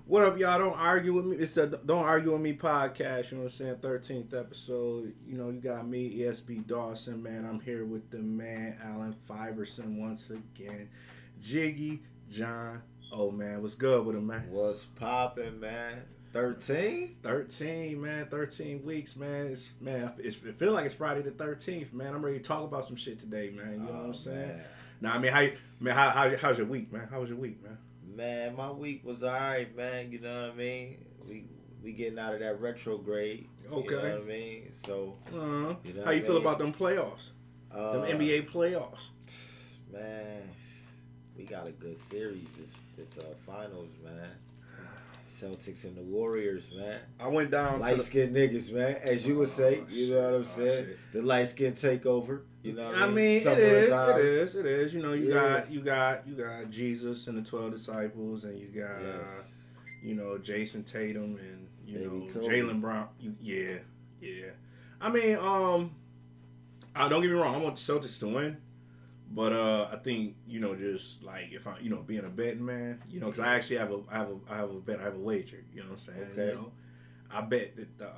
What up, y'all? Don't argue with me. It's the Don't Argue With Me podcast. You know what I'm saying? 13th episode. You know, you got me, ESB Dawson, man. I'm here with the man, Alan Fiverson, once again. Jiggy John. Oh, man. What's good with him, man? What's poppin', man? 13? 13, man. 13 weeks, man. It feels like it's Friday the 13th, man. I'm ready to talk about some shit today, man. You know what I'm saying? Man. Now, I mean, how's your week, man? How was your week, man? Man, my week was alright, man. You know what I mean? We getting out of that retrograde. Okay. You know what I mean? So, you know How you what feel I mean? about them playoffs? Them NBA playoffs? Man, we got a good series this finals, man. Celtics and the Warriors, man. I went down Light skinned niggas, man. As you would say, you know what I'm saying? shit. The light skin takeover. You know what I mean? it Summer is, ours. it is. You know, you Yeah. got Jesus and the 12 disciples, and you got Yes. Jason Tatum and Baby Kobe. Jalen Brown. Yeah. I mean, don't get me wrong. I want the Celtics to win, but I think just like if I being a betting man, because I actually have a bet. I have a wager. You know what I'm saying? Okay. I bet that the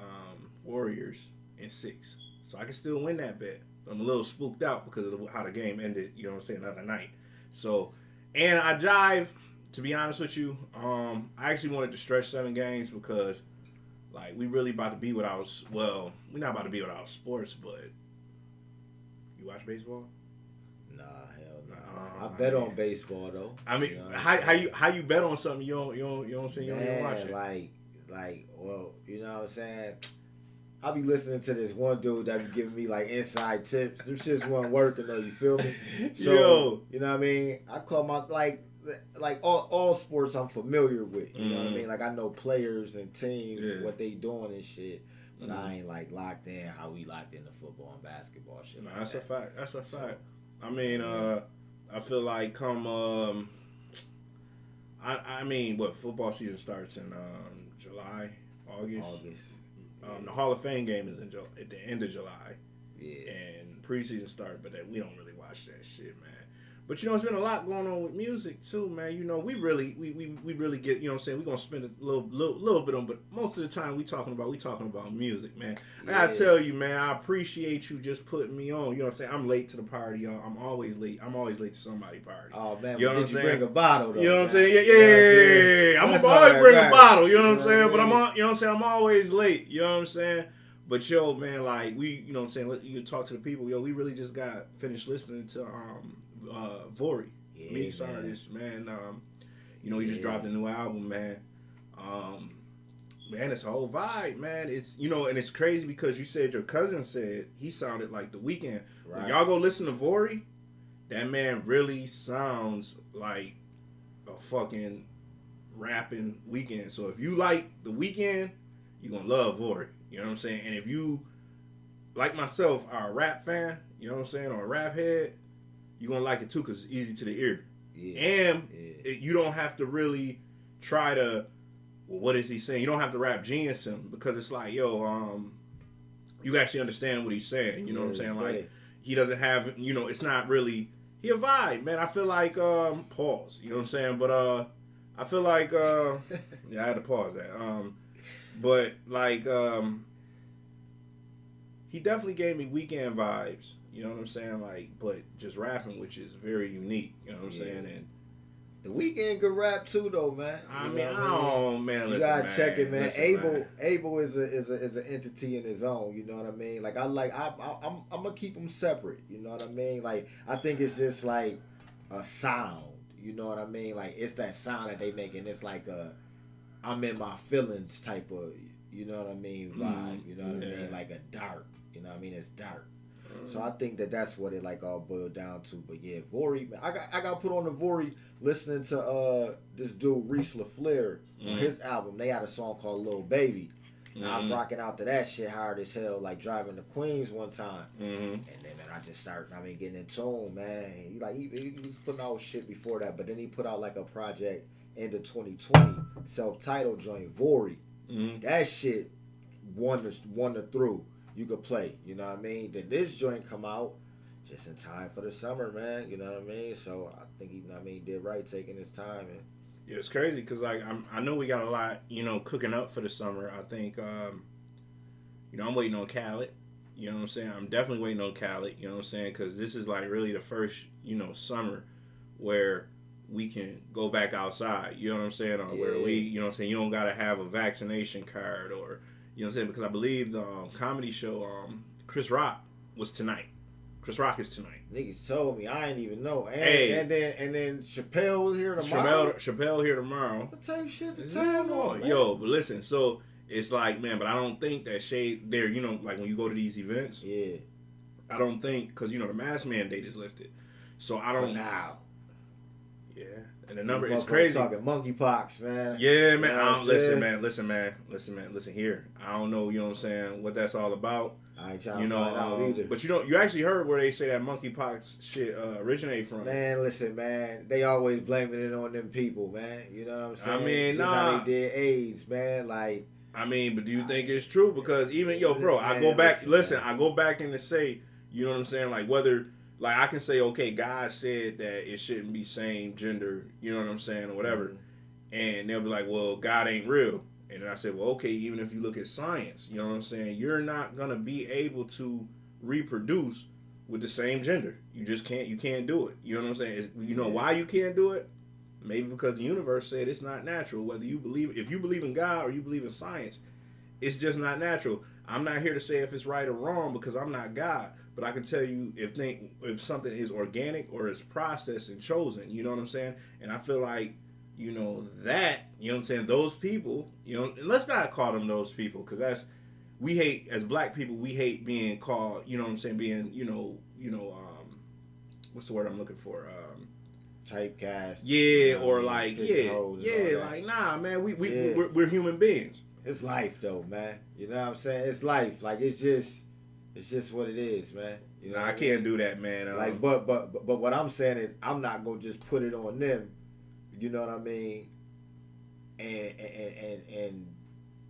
Warriors in 6, so I can still win that bet. I'm a little spooked out because of how the game ended, you know what I'm saying, the other night. So, and I jive, to be honest with you, I actually wanted to stretch 7 games because, like, we really about to be without, well, we're not about to be without sports, but you watch baseball? Nah, hell no. Nah, I bet man. on baseball though. I mean, You know what I'm how saying? you bet on something you don't say you don't even watch Man, it? well, you know what I'm saying? I be listening to this one dude that be giving me like inside tips. Them shits wasn't working though, you feel me? So, Yo. you know what I mean? I call my like all sports I'm familiar with. You know what I Mhm. mean? Like I know players and teams, Yeah. what they doing and shit. But Mhm. I ain't like locked in how we locked into football and basketball shit. No, like that's that. a fact. That's a So, fact. I mean, yeah. I feel like come I mean, what football season starts in July, August. August. The Hall of Fame game is at the end of July, Yeah. and preseason start, but we don't really watch that shit, man. But it's been a lot going on with music too, man. We really we really get, what I'm saying, we're gonna spend a little bit on, but most of the time we talking about music, man. I gotta tell you, man, I appreciate you just putting me on. You know what I'm saying? I'm late to the party, y'all. I'm always late to somebody's party. Oh man, You know what I'm did you saying? bring a bottle though? You know what I'm man? saying? You know what I'm saying? Yeah. I'm That's gonna always all bring that a matters. bottle. You know what I'm You know saying? what But I mean? you know what I'm saying? I'm always late. You know what I'm saying? But yo, man, like you know what I'm saying? You talk to the people. Yo, we really just got finished listening to Vori, Yeah, mix man. artist, man. He just dropped a new album, man. Man, it's a whole vibe, man. It's and it's crazy because you said your cousin said he sounded like The Weeknd. Right. When y'all go listen to Vori, that man really sounds like a fucking rapping Weeknd. So if you like The Weeknd, you're gonna love Vori. You know what I'm saying? And if you, like myself, are a rap fan, you know what I'm saying, or a rap head, you're gonna like it too because it's easy to the ear. Yeah. And Yeah. you don't have to really try to, well, what is he saying? You don't have to rap genius him because it's like, yo, you actually understand what he's saying. You know what I'm saying? Like, he doesn't have, it's not really, he a vibe, man. I feel like, pause, you know what I'm saying? But, I feel like, yeah, I had to pause that. But, like, he definitely gave me Weekend vibes, you know what I'm saying? Like, but just rapping, which is very unique, you know what I'm saying? And The Weeknd could rap too, though, man. I You mean, know what oh man, You listen, gotta man. check it, man. Listen, Abel is an entity in his own. You know what I mean? Like I'm gonna keep them separate. You know what I mean? Like I think it's just like a sound. You know what I mean? Like it's that sound that they make, and it's like a I'm in my feelings type of. You know what I mean? Vibe. You know what I mean? Like a dark. You know what I mean? It's dark. So I think that's what it like all boiled down to. But yeah, Vori, man, I got put on the Vori listening to this dude Reese LaFleur on his album. They had a song called Little Baby. And I was rocking out to that shit hard as hell, like driving to Queens one time. And then man, I just started, getting in tune, man. He was putting out shit before that, but then he put out like a project end of 2020, self-titled joint Vori. That shit won the through. You could play, you know what I mean? Then this joint come out just in time for the summer, man. You know what I mean? So I think he, did right taking his time and Yeah, it's crazy because like I know we got a lot, cooking up for the summer. I think, I'm waiting on Khaled. You know what I'm saying? I'm definitely waiting on Khaled. You know what I'm saying? Because this is like really the first, summer where we can go back outside. You know what I'm saying? Or where we, Yeah. you don't gotta have a vaccination card or, what I'm saying? Because I believe the comedy show, Chris Rock was tonight. Chris Rock is tonight. Niggas told me I ain't even know. Hey. And then Chappelle was here tomorrow. Chappelle here tomorrow. What type of shit to Hell tell on, man? Yo, but listen, so it's like, man, but I don't think that shade there, like when you go to these events, Yeah. I don't think, because, the mask mandate is lifted. So I don't. For now. Yeah. And the number is crazy. Talking monkeypox, man. Yeah, man. You know Listen here. I don't know, you know what I'm saying, what that's all about. I ain't trying to find out either. But you actually heard where they say that monkeypox shit originated from. Man, listen, man. They always blaming it on them people, man. You know what I'm saying? I mean, just how they did AIDS, man. Like, I mean, but do you think it's true? Because even, bro, I go back, I go back and to say, you know what I'm saying? Like, whether, like, I can say, okay, God said that it shouldn't be same gender, you know what I'm saying, or whatever. Mm-hmm. And they'll be like, well, God ain't real. And then I said, well, okay, even if you look at science, you know what I'm saying, you're not going to be able to reproduce with the same gender. You just can't, you can't do it. You know what I'm saying? You know why you can't do it? Maybe because the universe said it's not natural. Whether you believe, if you believe in God or you believe in science, it's just not natural. I'm not here to say if it's right or wrong because I'm not God. But I can tell you if something is organic or is processed and chosen, you know what I'm saying? And I feel like, that, you know what I'm saying, those people, and let's not call them those people because we hate, as black people, we hate being called, you know what I'm saying, being, what's the word I'm looking for? Typecast. Yeah, or like, like, nah, man, we're human beings. It's life though, man. You know what I'm saying? It's life. Like, it's just what it is, man. You know I can't do that, man. Like, but what I'm saying is, I'm not gonna just put it on them. You know what I mean? And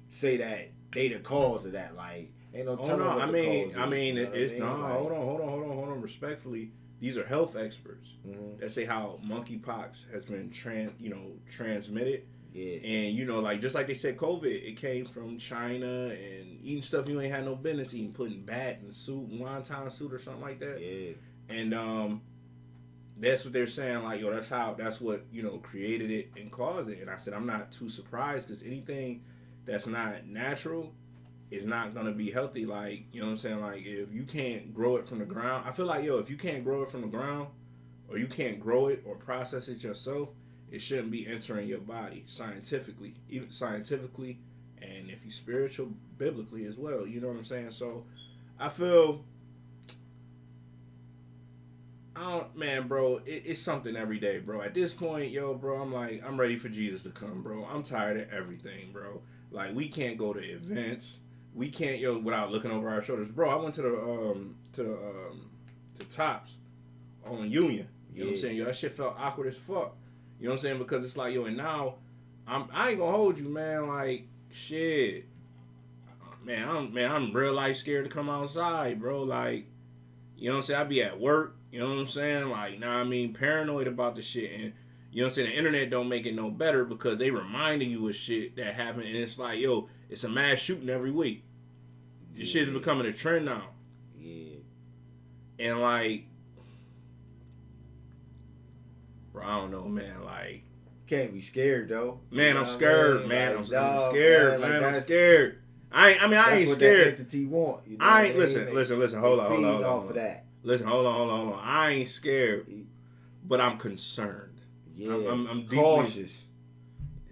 say that they the cause of that. Like, ain't no telling what the cause is. It's no. Hold on. Respectfully, these are health experts that say how monkeypox has been transmitted. Yeah. And like just like they said, COVID, it came from China and eating stuff you ain't had no business eating, putting bat in soup, wonton soup or something like that. Yeah. And that's what they're saying, like, that's what, created it and caused it. And I said, I'm not too surprised because anything that's not natural is not going to be healthy. Like, you know what I'm saying? Like, if you can't grow it from the ground, I feel like, if you can't grow it from the ground or you can't grow it or process it yourself, it shouldn't be entering your body scientifically, and if you spiritual, biblically as well. You know what I'm saying? So I feel, man, bro, it's something every day, bro. At this point, bro, I'm ready for Jesus to come, bro. I'm tired of everything, bro. Like, we can't go to events. We can't, without looking over our shoulders. Bro, I went to Tops on Union. You know what I'm saying? That shit felt awkward as fuck. You know what I'm saying? Because it's like, and now, I ain't gonna hold you, man. Like, shit. Man, I'm real life scared to come outside, bro. Like, you know what I'm saying? I be at work. You know what I'm saying? Like, paranoid about the shit. And, you know what I'm saying? The internet don't make it no better because they reminding you of shit that happened. And it's like, it's a mass shooting every week. This shit is becoming a trend now. Yeah. And, like, bro, I don't know, man. Like, can't be scared though. Man, I'm scared, man. I'm scared, man. I'm scared. I ain't that's what scared. That entity want. You know I ain't listen. Hold on. Off of that. Listen, hold on. I ain't scared, but I'm concerned. Yeah, I'm deeply cautious.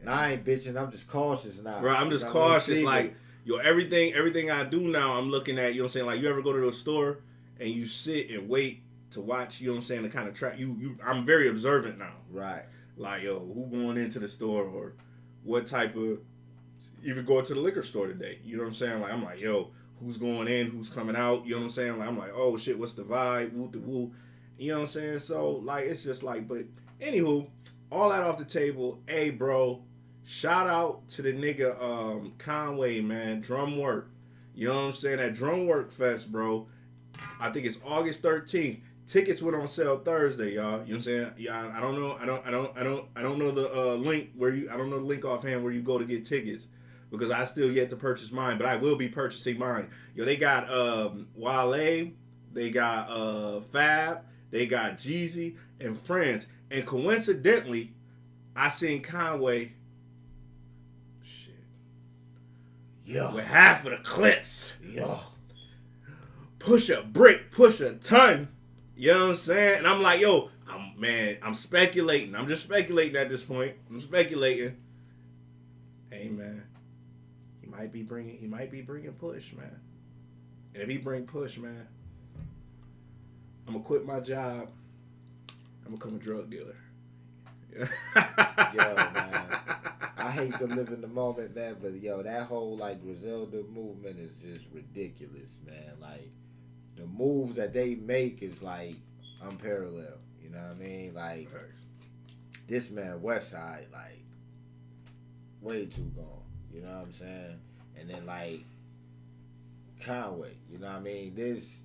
Now, I ain't bitching. I'm just cautious now. Bro, I'm just cautious. Like, everything I do now, I'm looking at. You know what I'm saying? Like, you ever go to the store and you sit and wait to watch? You know what I'm saying? To kind of track you. I'm very observant now. Right. Like, who going into the store or what type of, even going to the liquor store today. You know what I'm saying? Like, I'm like, who's going in, who's coming out? You know what I'm saying? Like, I'm like, oh shit, what's the vibe? Woo the woo. You know what I'm saying? So, like, it's just like, but anywho, all that off the table. Hey, bro, shout out to the nigga Conway, man. Drum Work. You know what I'm saying? That Drum Work Fest, bro. I think it's August 13th. Tickets went on sale Thursday, y'all. You know what I'm saying? Yeah, I don't know. I don't know the link where you. I don't know the link offhand where you go to get tickets because I still yet to purchase mine, but I will be purchasing mine. Yo, they got Wale, they got Fab, they got Jeezy and Friends, and coincidentally, I seen Conway. Shit. Yeah. With half of the clips. Yeah. Push a brick, push a ton. You know what I'm saying? And I'm like, yo, I'm speculating. I'm just speculating at this point. I'm speculating. Hey man, he might be bringing Push, man. And if he bring Push, man, I'm gonna quit my job. I'm gonna become a drug dealer. Yo, man. I hate to live in the moment, man, but yo, that whole like Griselda movement is just ridiculous, man. Like the moves that they make is like unparalleled. You know what I mean? Like this man Westside, like way too gone. You know what I'm saying? And then like Conway, you know what I mean? This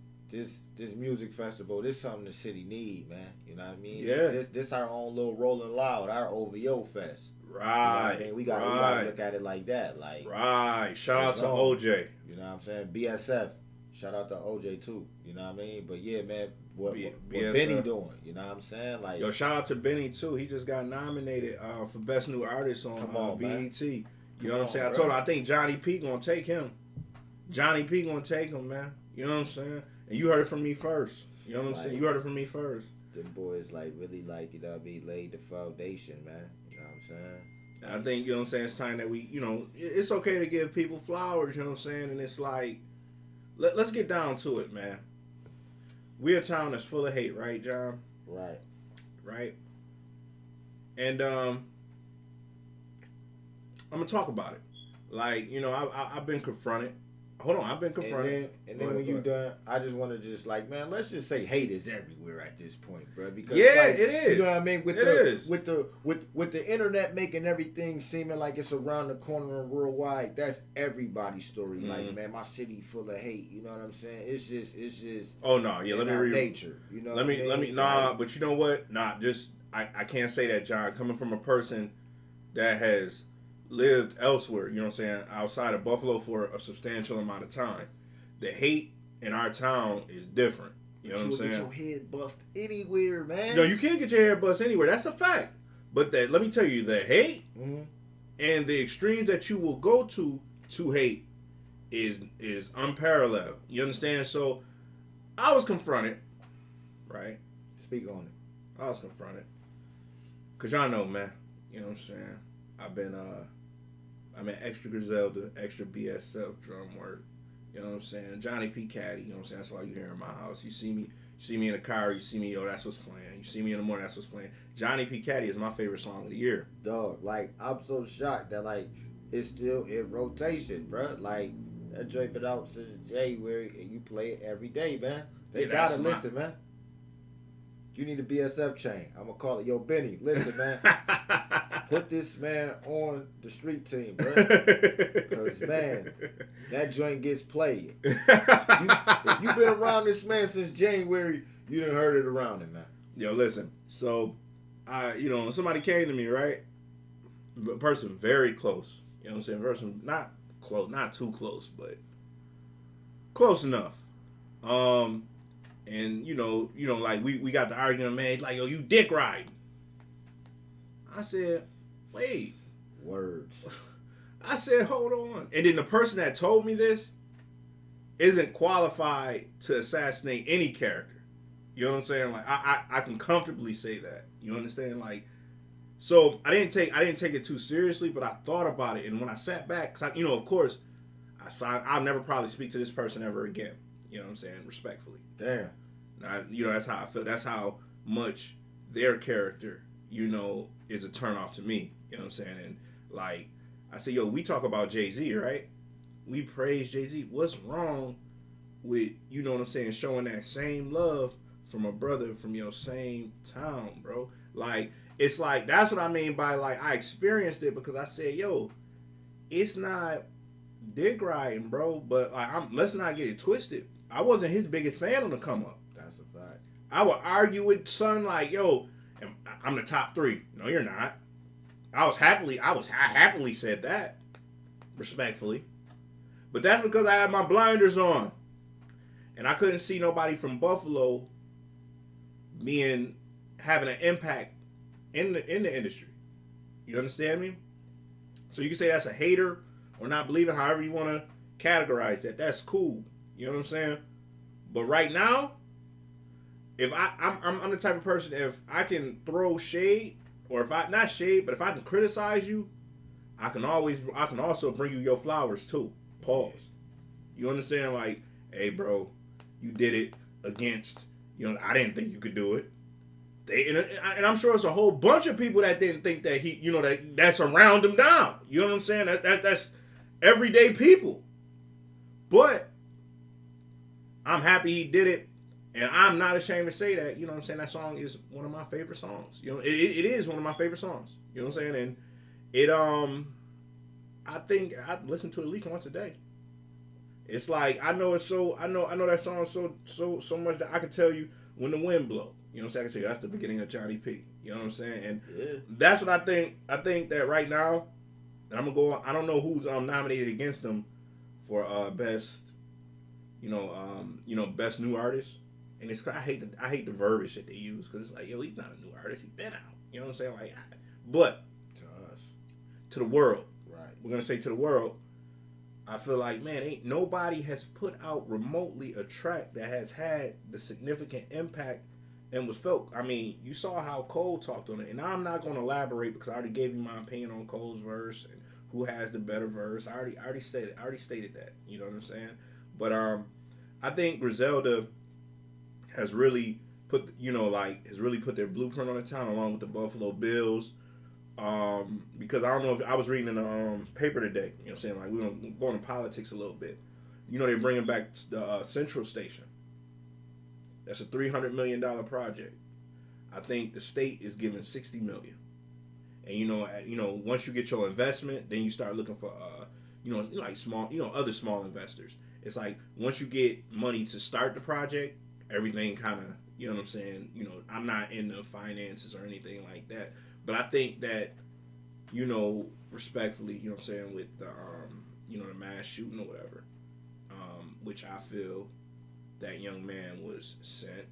music festival, this something the city need, man. You know what I mean? Yeah. This our own little Rolling Loud, our OVO fest. Right. You know what I mean? We gotta look at it like that. Like right. Shout out to OJ. You know what I'm saying? BSF. Shout out to OJ too. You know what I mean? But yeah, man, what Benny doing? You know what I'm saying? Like, yo, shout out to Benny too. He just got nominated for Best New Artist on BET. You know what I'm saying? I told him I think Johnny P gonna take him. Johnny P gonna take him, man. You know what I'm saying? And you heard it from me first. You know what I'm saying? You heard it from me first. Them boys like really like, you know what I mean, laid the foundation, man. You know what I'm saying? I think, you know what I'm saying, it's time that we, you know, it's okay to give people flowers, you know what I'm saying? And it's like, let's get down to it, man. We're a town that's full of hate, right, John? Right. Right? And I'm going to talk about it. Like, you know, I've been confronted. Hold on, I've been confronted. And then when you done, I just want to just like, man, let's just say hate is everywhere at this point, bro. Because yeah, like, it is. You know what I mean? With the internet making everything seeming like it's around the corner and worldwide, that's everybody's story. Mm-hmm. Like, man, my city full of hate. You know what I'm saying? It's just. Oh no, yeah. Let me read nature. You know. Let me. Nah, but you know what? Nah, just I can't say that, John. Coming from a person that has lived elsewhere, you know what I'm saying, outside of Buffalo for a substantial amount of time. The hate in our town is different. You know what I'm saying? Get your head bust anywhere, man. No, you can't get your head bust anywhere. That's a fact. But that, let me tell you, the hate and the extremes that you will go to hate is unparalleled. You understand? So I was confronted, right? Speak on it. I was confronted. Cause y'all know, man. You know what I'm saying? I've been I'm at extra Griselda, extra BSF drum work. You know what I'm saying? Johnny P. Caddy, you know what I'm saying? That's all you hear in my house. You see me in the car, you see me, yo, that's what's playing. You see me in the morning, that's what's playing. Johnny P. Caddy is my favorite song of the year. Dog, like, I'm so shocked that, like, it's still in rotation, bro. Like, that joint been out since January, and you play it every day, man. They gotta listen, man. You need a BSF chain. I'm gonna call it. Yo, Benny, listen, man. Put this man on the street team, bro. Because, man, that joint gets played. If you've been around this man since January, you done heard it around him, man. Yo, listen. So, somebody came to me, right? A person very close. You know what I'm saying? Person not close, not too close, but close enough. And like we got the argument, man. Like, yo, you dick riding. I said, wait. Words. I said, hold on. And then the person that told me this isn't qualified to assassinate any character. You know what I'm saying? Like, I can comfortably say that. You understand? Like, so I didn't take it too seriously, but I thought about it, and when I sat back, cause of course, I'll never probably speak to this person ever again. You know what I'm saying? Respectfully. Damn. That's how I feel. That's how much their character, is a turnoff to me. You know what I'm saying? And like, I say, yo, we talk about Jay-Z, right? We praise Jay-Z. What's wrong with, you know what I'm saying, showing that same love from a brother from your same town, bro? Like, it's like, that's what I mean by, like, I experienced it because I said, yo, it's not dick riding, bro, but like, let's not get it twisted. I wasn't his biggest fan on the come up. That's a fact. I would argue with son like, yo, I'm the top 3. No, you're not. I happily said that, respectfully, but that's because I had my blinders on, and I couldn't see nobody from Buffalo having an impact in the industry. You understand me? So you can say that's a hater or not believing, however you want to categorize that. That's cool. You know what I'm saying? But right now, if I'm the type of person, if I can throw shade, or if I not shade, but if I can criticize you, I can also bring you your flowers too. Pause. You understand? Like, hey, bro, you did it against. I didn't think you could do it. And I'm sure it's a whole bunch of people that didn't think that that's around him down. You know what I'm saying? That's everyday people. But I'm happy he did it, and I'm not ashamed to say that. You know what I'm saying? That song is one of my favorite songs. It is one of my favorite songs. You know what I'm saying? And it I think I listen to it at least once a day. It's like I know that song so much that I can tell you when the wind blows. You know what I'm saying? I can say that's the beginning of Johnny P. You know what I'm saying? And that's what I think. I think that right now, and I'm gonna go. I don't know who's nominated against them for best, best new artist. And I hate the verbiage that they use, because it's like, yo, he's not a new artist. He's been out. You know what I'm saying? Like, but to us, to the world, right? We're gonna say to the world. I feel like, man, ain't nobody has put out remotely a track that has had the significant impact and was felt. I mean, you saw how Cole talked on it, and I'm not going to elaborate because I already gave you my opinion on Cole's verse and who has the better verse. I already stated that. You know what I'm saying? But I think Griselda has really put their blueprint on the town, along with the Buffalo Bills. Because I don't know if I was reading in the paper today. You know what I'm saying? Like, we're gonna go into politics a little bit. They're bringing back the Central Station. That's a $300 million project. I think the state is giving $60 million. And once you get your investment, then you start looking for like small, other small investors. It's like once you get money to start the project, everything kind of, you know what I'm saying? I'm not in the finances or anything like that, but I think that, respectfully, you know what I'm saying, with the the mass shooting or whatever, which I feel that young man was sent,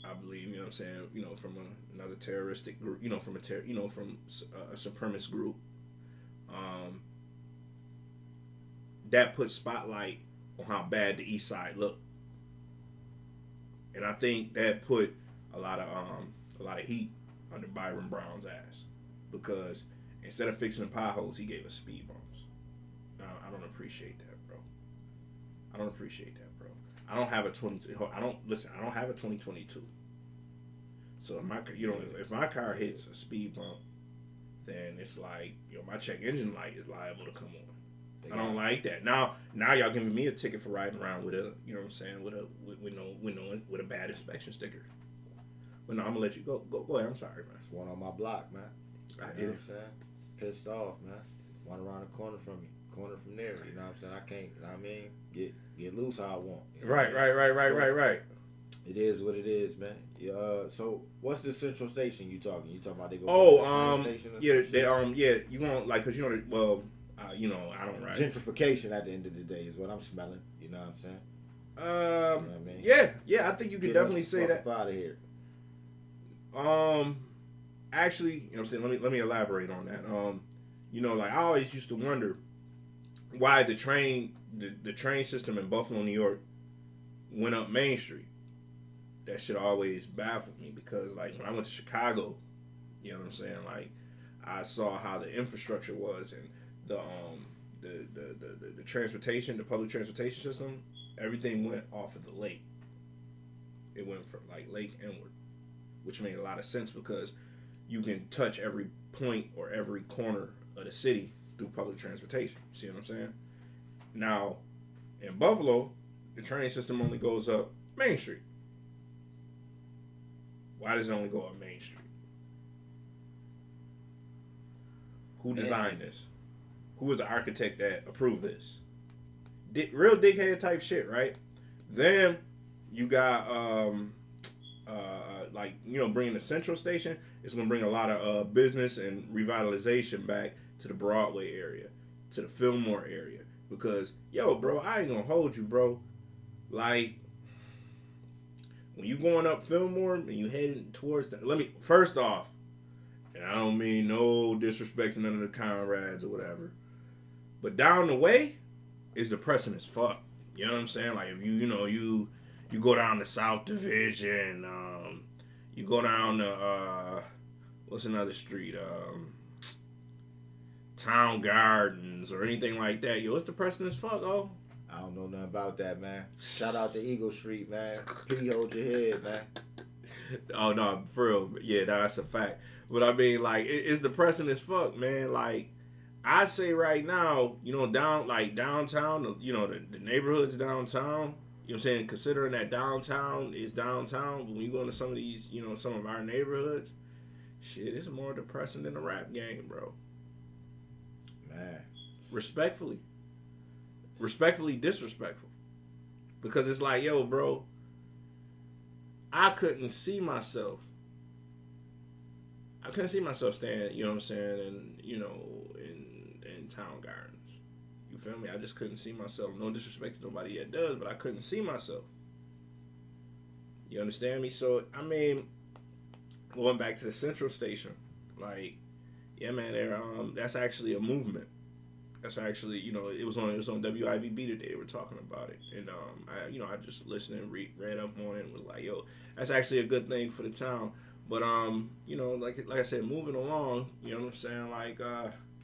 I believe, you know what I'm saying, from another terroristic group, from a supremacist group, that put spotlight on how bad the East Side looked, and I think that put a lot of heat under Byron Brown's ass, because instead of fixing the potholes, he gave us speed bumps. I don't appreciate that, bro. I don't appreciate that, bro. I don't have a 2022. So if my car hits a speed bump, then it's like, my check engine light is liable to come on. I don't like that. Now y'all giving me a ticket for riding around with a, you know what I'm saying, with a bad inspection sticker. But no, I'm gonna let you go. Go ahead. I'm sorry, man. There's one on my block, man. I You know did what I'm saying? Pissed off, man. One around the corner from me. Corner from there. You know what I'm saying? I can't, you know what I mean? Get loose how I want. You know Right. It is what it is, man. So what's the Central Station you talking? You talking about they go Oh, station you gonna like, cause I don't ride. Gentrification at the end of the day is what I'm smelling. You know what I'm saying? You know what I mean? Yeah, I think you can definitely say that. Out of here. Actually, you know what I'm saying? Let me elaborate on that. Like, I always used to wonder why the train system in Buffalo, New York went up Main Street. That shit always baffled me, because like when I went to Chicago, you know what I'm saying? Like, I saw how the infrastructure was, and the transportation, the public transportation system, everything went off of the lake. It went from like lake inward, which made a lot of sense, because you can touch every point or every corner of the city through public transportation. You see what I'm saying? Now, in Buffalo, the train system only goes up Main Street. Why does it only go up Main Street? Who designed this? Who was the architect that approved this? Real dickhead type shit, right? Then you got like bringing the Central Station, it's gonna bring a lot of business and revitalization back to the Broadway area, to the Fillmore area. Because bro, I ain't gonna hold you, bro. Like when you going up Fillmore and you heading towards first off, and I don't mean no disrespect to none of the Conrads or whatever, but down the way is depressing as fuck. You know what I'm saying? Like if you go down the South Division, you go down to what's another street? Town Gardens or anything like that. It's depressing as fuck, I don't know nothing about that, man. Shout out to Eagle Street, man. P, hold your head, man. Oh no, for real. Yeah, that's a fact. But I mean, like, it's depressing as fuck, man. Like, I'd say right now, downtown, the neighborhoods downtown. You know what I'm saying? Considering that downtown is downtown, when you go into some of these, some of our neighborhoods, shit, it's more depressing than the rap game, bro. Man. Respectfully disrespectful. Because it's like, bro, I couldn't see myself staying, you know what I'm saying, in Town Gardens. You feel me? I just couldn't see myself. No disrespect to nobody that does, but I couldn't see myself. You understand me? So, I mean, going back to the Central Station, like, yeah, man, that's actually a movement. That's actually, it was on WIVB today. They were talking about it, and I just listened and read up on it and was like, that's actually a good thing for the town. But like I said, moving along, you know what I'm saying, like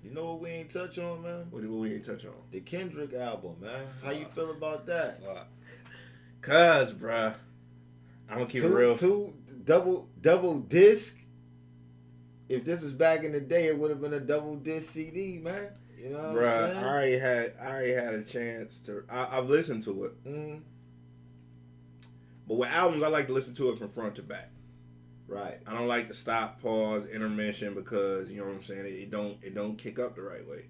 you know what we ain't touch on, man? What we ain't touch on? The Kendrick album, man. How you feel about that? Cause, bruh, I'm gonna keep it real. Two double disc. If this was back in the day, it would have been a double disc CD, man. You know what I'm saying? I already had a chance to. I've listened to it. Mm-hmm. But with albums, I like to listen to it from front to back. Right. I don't like to stop, pause, intermission because you know what I'm saying. It don't kick up the right way.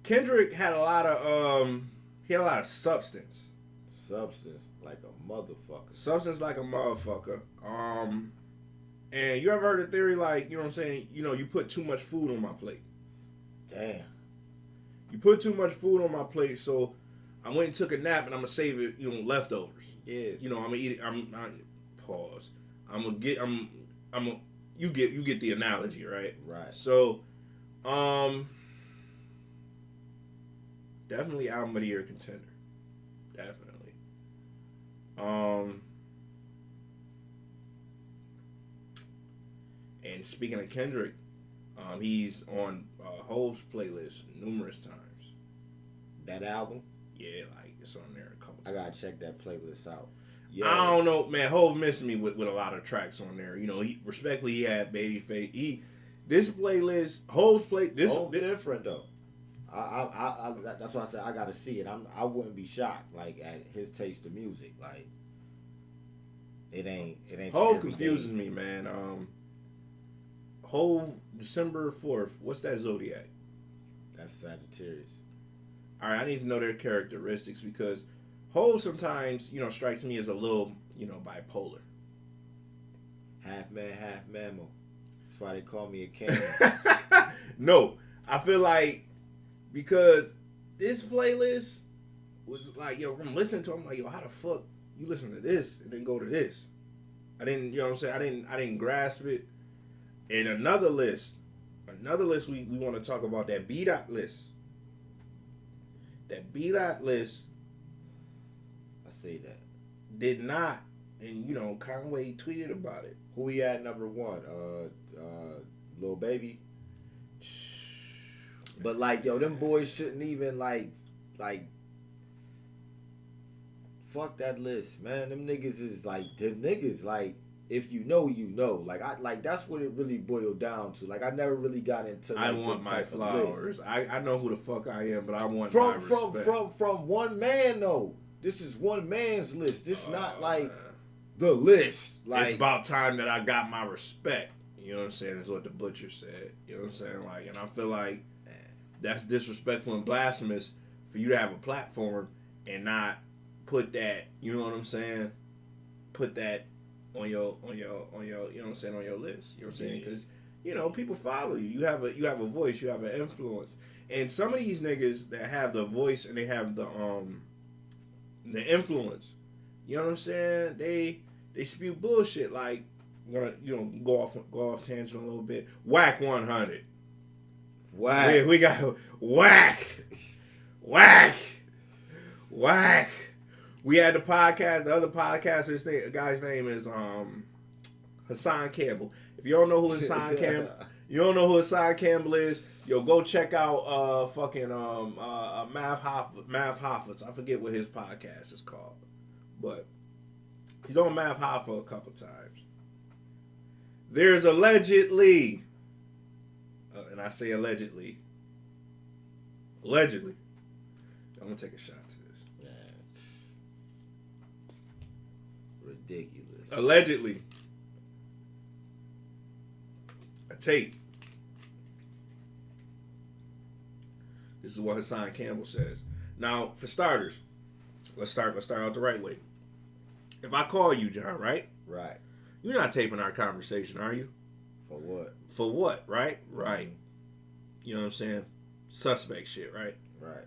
Kendrick had a lot of substance. Substance like a motherfucker. Substance like a motherfucker. And you ever heard the theory like, you know what I'm saying? You put too much food on my plate. Damn. You put too much food on my plate, so I went and took a nap and I'm gonna save it, leftovers. Yeah. I'm gonna eat it. Pause. You get the analogy, right? Right. So, definitely album of the year contender. Definitely. And speaking of Kendrick, he's on Hove's playlist numerous times. That album? Yeah, like it's on there a couple times. I gotta check that playlist out. Yeah. I don't know, man. Hove missed me with a lot of tracks on there. He had Babyface. This playlist, Hove's different though. I that's why I said I gotta see it. I wouldn't be shocked like at his taste of music. Like it ain't. Hove confuses me, man. Hove December 4th. What's that zodiac? That's Sagittarius. All right, I need to know their characteristics because Hove sometimes, strikes me as a little, bipolar. Half man, half mammal. That's why they call me a king. No, I feel like because this playlist was like, I'm listening to it, I'm like, how the fuck you listen to this and then go to this? I didn't, you know what I'm saying? I didn't grasp it. And another list we want to talk about, that B-Dot list. That B-Dot list. I say that. Did not, and Conway tweeted about it. Who he at number one? Lil Baby. But like, them boys shouldn't even like fuck that list, man. Them niggas is like if you know, you know. Like that's what it really boiled down to. Like I never really got into. I want my flowers. I know who the fuck I am, but I want my respect. From one man though. This is one man's list. This is not like the list. Like it's about time that I got my respect. You know what I'm saying? Is what the Butcher said. You know what I'm saying? Like, and I feel like that's disrespectful and blasphemous for you to have a platform and not put that. You know what I'm saying? Put that you know what I'm saying, on your list. You know what I'm saying? Because people follow you. You have a voice. You have an influence. And some of these niggas that have the voice and they have the influence. You know what I'm saying? They spew bullshit. Like, I'm gonna go off tangent a little bit. Whack 100. Whack. We got whack. We had the podcast. The other podcaster's guy's name is Hassan Campbell. If you don't know who Hassan Campbell is, yo, go check out Math Hoffa. I forget what his podcast is called, but he's on Math Hoffa a couple times. There's allegedly, and I say allegedly, I'm gonna take a shot to this. Ridiculous. Allegedly, a tape. This is what Hassan Campbell says. Now, for starters, let's start out the right way. If I call you, John, right? Right. You're not taping our conversation, are you? For what? For what? Right? Right. You know what I'm saying? Suspect shit, right? Right.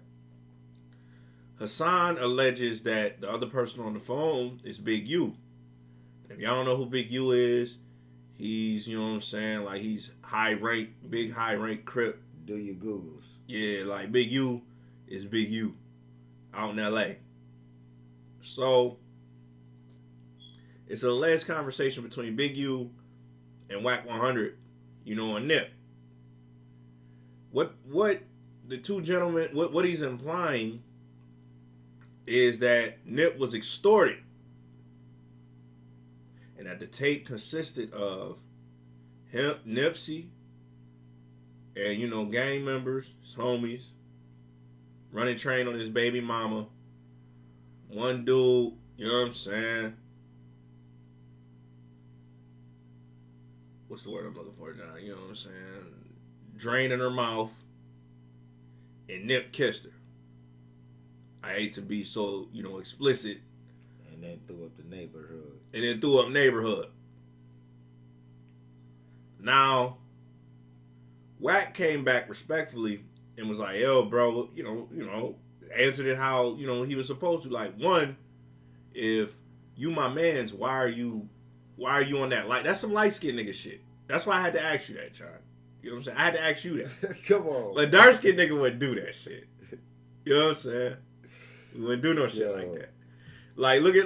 Hassan alleges that the other person on the phone is Big U. If y'all don't know who Big U is, he's, you know what I'm saying, like he's big high rank Crip. Do your Googles. Yeah, like Big U is Big U out in LA. So it's an alleged conversation between Big U and Whack 100, on Nip. What the two gentlemen, what he's implying is that Nip was extorted. And that the tape consisted of him, Nipsey, and, gang members, his homies, running train on his baby mama. One dude, you know what I'm saying? What's the word I'm looking for, John? You know what I'm saying? Draining her mouth. And Nip kissed her. I hate to be so, explicit. And then threw up neighborhood. Now, Wack came back respectfully and was like, yo, bro, answered it how, he was supposed to. Like, one, if you my mans, why are you on that? Like, that's some light-skinned nigga shit. That's why I had to ask you that, John. You know what I'm saying? I had to ask you that. Come on. But dark-skinned nigga wouldn't do that shit. You know what I'm saying? We wouldn't do no shit like that. Like, look at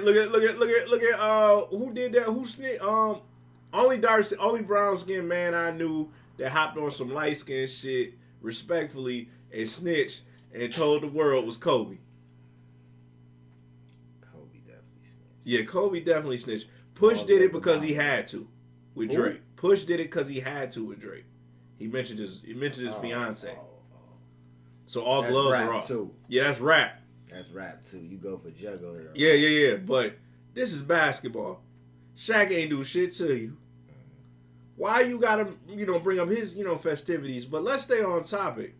who did that? Who snitched? Only brown skinned man I knew that hopped on some light skinned shit respectfully and snitched and told the world was Kobe. Kobe definitely snitched. Yeah, Kobe definitely snitched. Push did it because he had to with Drake. Push did it because he had to with Drake. He mentioned his fiance. So all that's gloves rap are off. Too. Yeah, that's rap. That's rap too. You go for juggler. Yeah. But this is basketball. Shaq ain't do shit to you. Why you gotta, bring up his, festivities? But let's stay on topic.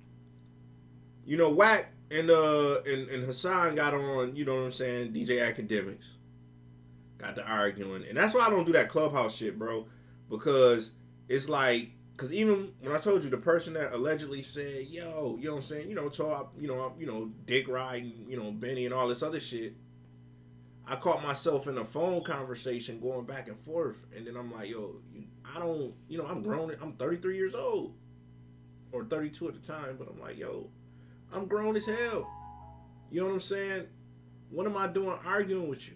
Wack and Hassan got on, you know what I'm saying, DJ Academics. Got to arguing. And that's why I don't do that Clubhouse shit, bro. Because it's like, because even when I told you the person that allegedly said, yo, you know what I'm saying, dick riding, Benny and all this other shit, I caught myself in a phone conversation going back and forth. And then I'm like, yo, I don't, I'm grown. I'm 33 years old. Or 32 at the time. But I'm like, yo, I'm grown as hell. You know what I'm saying? What am I doing arguing with you?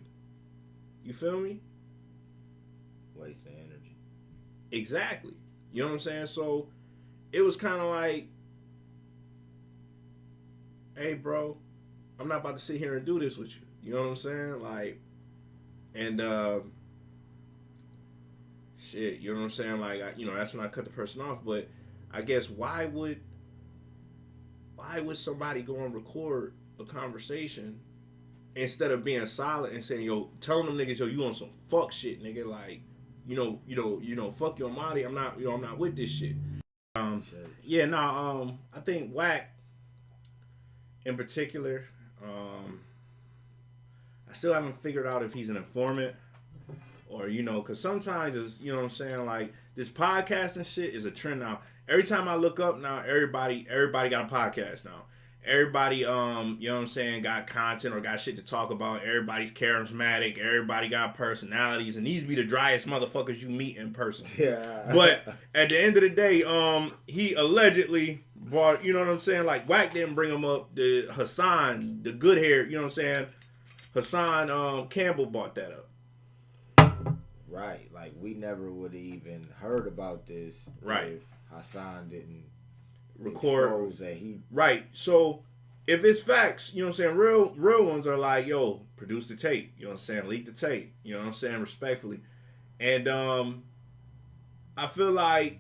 You feel me? Wasting energy. Exactly. You know what I'm saying? So it was kind of like, hey, bro, I'm not about to sit here and do this with you. You know what I'm saying? Like, and shit, you know what I'm saying? Like, that's when I cut the person off. But I guess why would somebody go and record a conversation instead of being silent and saying, yo, telling them niggas, yo, you on some fuck shit, nigga, like, fuck your money. I'm not with this shit. I think Wack in particular, I still haven't figured out if he's an informant or because sometimes it's what I'm saying, like this podcasting shit is a trend now. Every time I look up now, everybody got a podcast now. Everybody, you know what I'm saying, got content or got shit to talk about. Everybody's charismatic. Everybody got personalities, and these be the driest motherfuckers you meet in person. Yeah. But at the end of the day, he allegedly brought, you know what I'm saying, like Wack didn't bring him up. The Hassan, the good hair, you know what I'm saying, Hassan Campbell brought that up. Right, like we never would have even heard about this, right? If Hassan didn't record that he right. So if it's facts, you know what I'm saying, real ones are like, yo, produce the tape, you know what I'm saying, leak the tape, you know what I'm saying, respectfully. And I feel like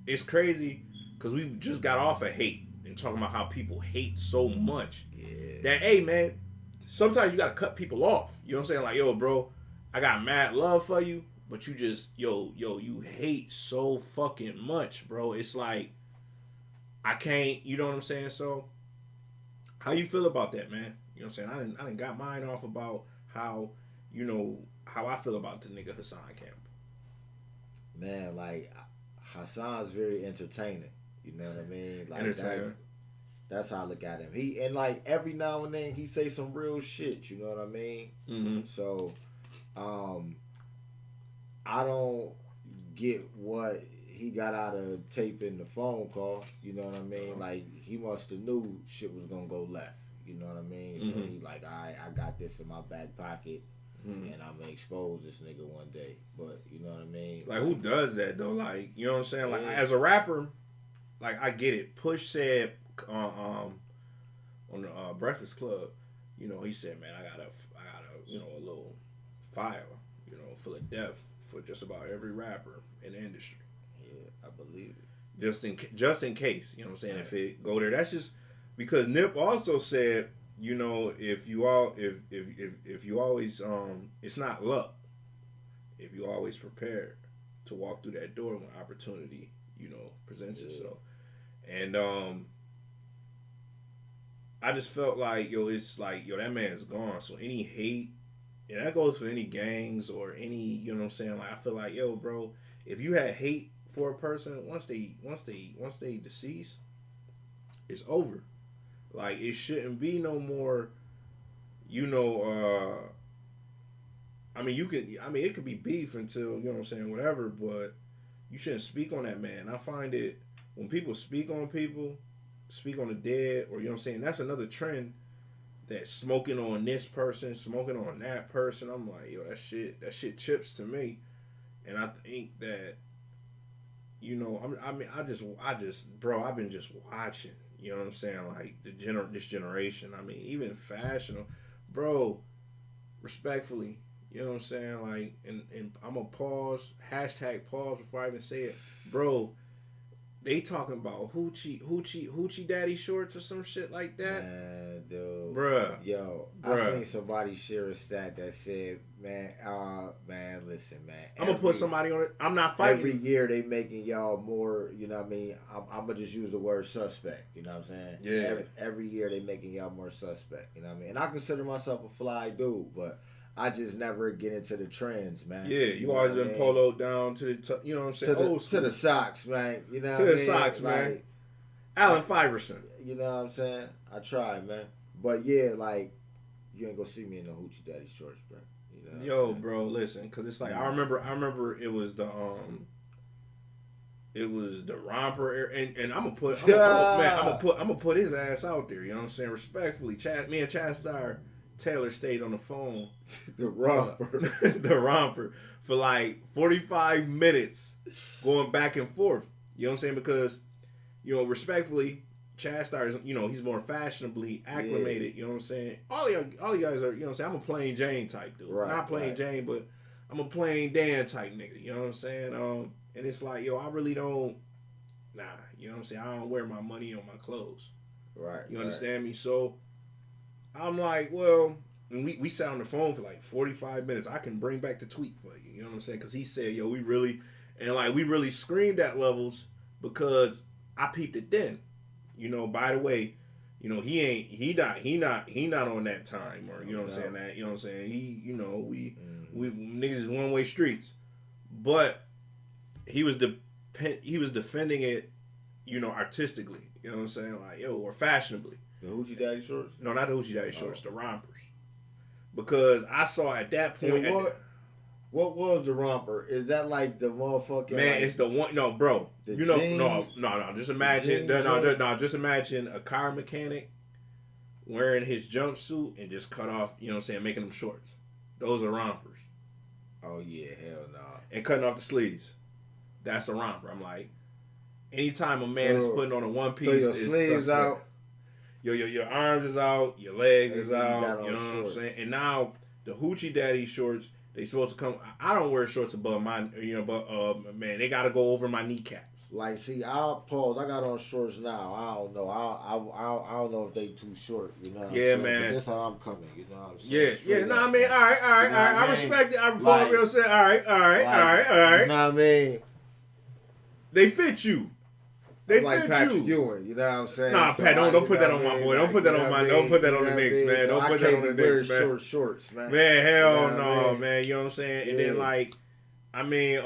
it's crazy because we just got off of hate and talking about how people hate so much that, hey man, sometimes you gotta cut people off, you know what I'm saying, like, yo bro, I got mad love for you, but you just you hate so fucking much, bro. It's like I can't, you know what I'm saying? So how you feel about that, man? You know what I'm saying? I didn't got mine off about how, how I feel about the nigga Hassan Campbell. Man, like Hassan's very entertaining. You know what I mean? Like that's how I look at him. He and like every now and then he say some real shit. You know what I mean? Mm-hmm. So, I don't get what he got out of taping the phone call. You know what I mean? Like he must have knew shit was gonna go left. You know what I mean? So he like, I got this in my back pocket. And I'm gonna expose this nigga one day, but you know what I mean. Like who does that though? Like you know what I'm saying. Like as a rapper, like I get it. Push said on the Breakfast Club, he said, man, I got a a little file, full of death for just about every rapper in the industry. Yeah, I believe it. Just in case, you know what I'm saying. Right. If it go there, that's just because Nip also said, if you always, it's not luck. If you always prepared to walk through that door when opportunity, presents itself. And I just felt like, it's like, that man's gone. So any hate, and that goes for any gangs or any, you know what I'm saying? Like I feel like, bro, if you had hate for a person, once they deceased, it's over. Like it shouldn't be no more, it could be beef until, whatever, but you shouldn't speak on that man. I find it when people speak on the dead, or that's another trend, that smoking on this person, smoking on that person. I'm like, that shit chips to me. And I think that, bro, I've been just watching, you know what I'm saying? Like this generation. I mean, even fashion, bro, respectfully, you know what I'm saying? Like, and I'm gonna pause before I even say it, bro. They talking about hoochie daddy shorts or some shit like that. Man, dude. Bruh. I seen somebody share a stat that said, man, listen, man. I'm going to put somebody on it. I'm not fighting. Every year they making y'all more, you know what I mean? I'm going to just use the word suspect, you know what I'm saying? Yeah. Every year they making y'all more suspect, you know what I mean? And I consider myself a fly dude, but I just never get into the trends, man. Yeah, you always been poloed down to the, you know what I'm saying? To the socks, man. You know what I mean? To the socks, man. Like, Allen Iverson. You know what I'm saying? I try, man. But yeah, like, you ain't gonna see me in the hoochie daddy shorts, bro. You know bro, listen, because it's like, I remember it was the romper, and I'm gonna put his ass out there. You know what I'm saying? Respectfully, me and Chad Steyer Taylor stayed on the phone. The romper. The romper for like 45 minutes going back and forth. You know what I'm saying? Because, respectfully, Chad Steyer, he's more fashionably acclimated. Yeah. You know what I'm saying? All you guys are, I'm saying? I'm a plain Jane type dude. Right, not plain Jane, but I'm a plain Dan type nigga. You know what I'm saying? And it's like, I really don't, you know what I'm saying? I don't wear my money on my clothes. Right. You understand me? So I'm like, well, and we sat on the phone for like 45 minutes. I can bring back the tweet for you. You know what I'm saying? Because he said, we really screamed at Levels because I peeped it then. By the way, he not on that time, or you know what I'm saying, that, you know what I'm saying, we We niggas is one way streets, but he was defending it, artistically. You know what I'm saying? Like, or fashionably. The Hoochie Daddy shorts? No, not the Hoochie Daddy shorts. The rompers. Because I saw at that point. What was the romper? Is that like the motherfucking? Man, like, it's the one. No, bro. Jean, no. Just imagine. Just imagine a car mechanic wearing his jumpsuit and just cut off. You know what I'm saying? Making them shorts. Those are rompers. Oh yeah, hell no. And cutting off the sleeves. That's a romper. I'm like, anytime a man is putting on a one piece, so your sleeves out. Your arms is out, your legs is out. You know what I'm saying? And now the Hoochie Daddy shorts, they supposed to come. I don't wear shorts above my, but man, they gotta go over my kneecaps. Like, see, I'll pause. I got on shorts now. I don't know. I don't know if they too short. You know. Yeah, man. But that's how I'm coming. You know. What I'm saying? Yeah. No, I mean, all right. I respect it. I'm like, you know what I'm saying? All right. You know what I mean? They fit you. They like fit Patrick you. Ewing, you know what I'm saying? Nah, so Pat, don't put that on my boy. Don't put that on my. Don't put that on the Knicks, man. Don't put that on the Knicks, man. Shorts, man. Man, hell no, man. You know what I'm saying? And then like, I mean,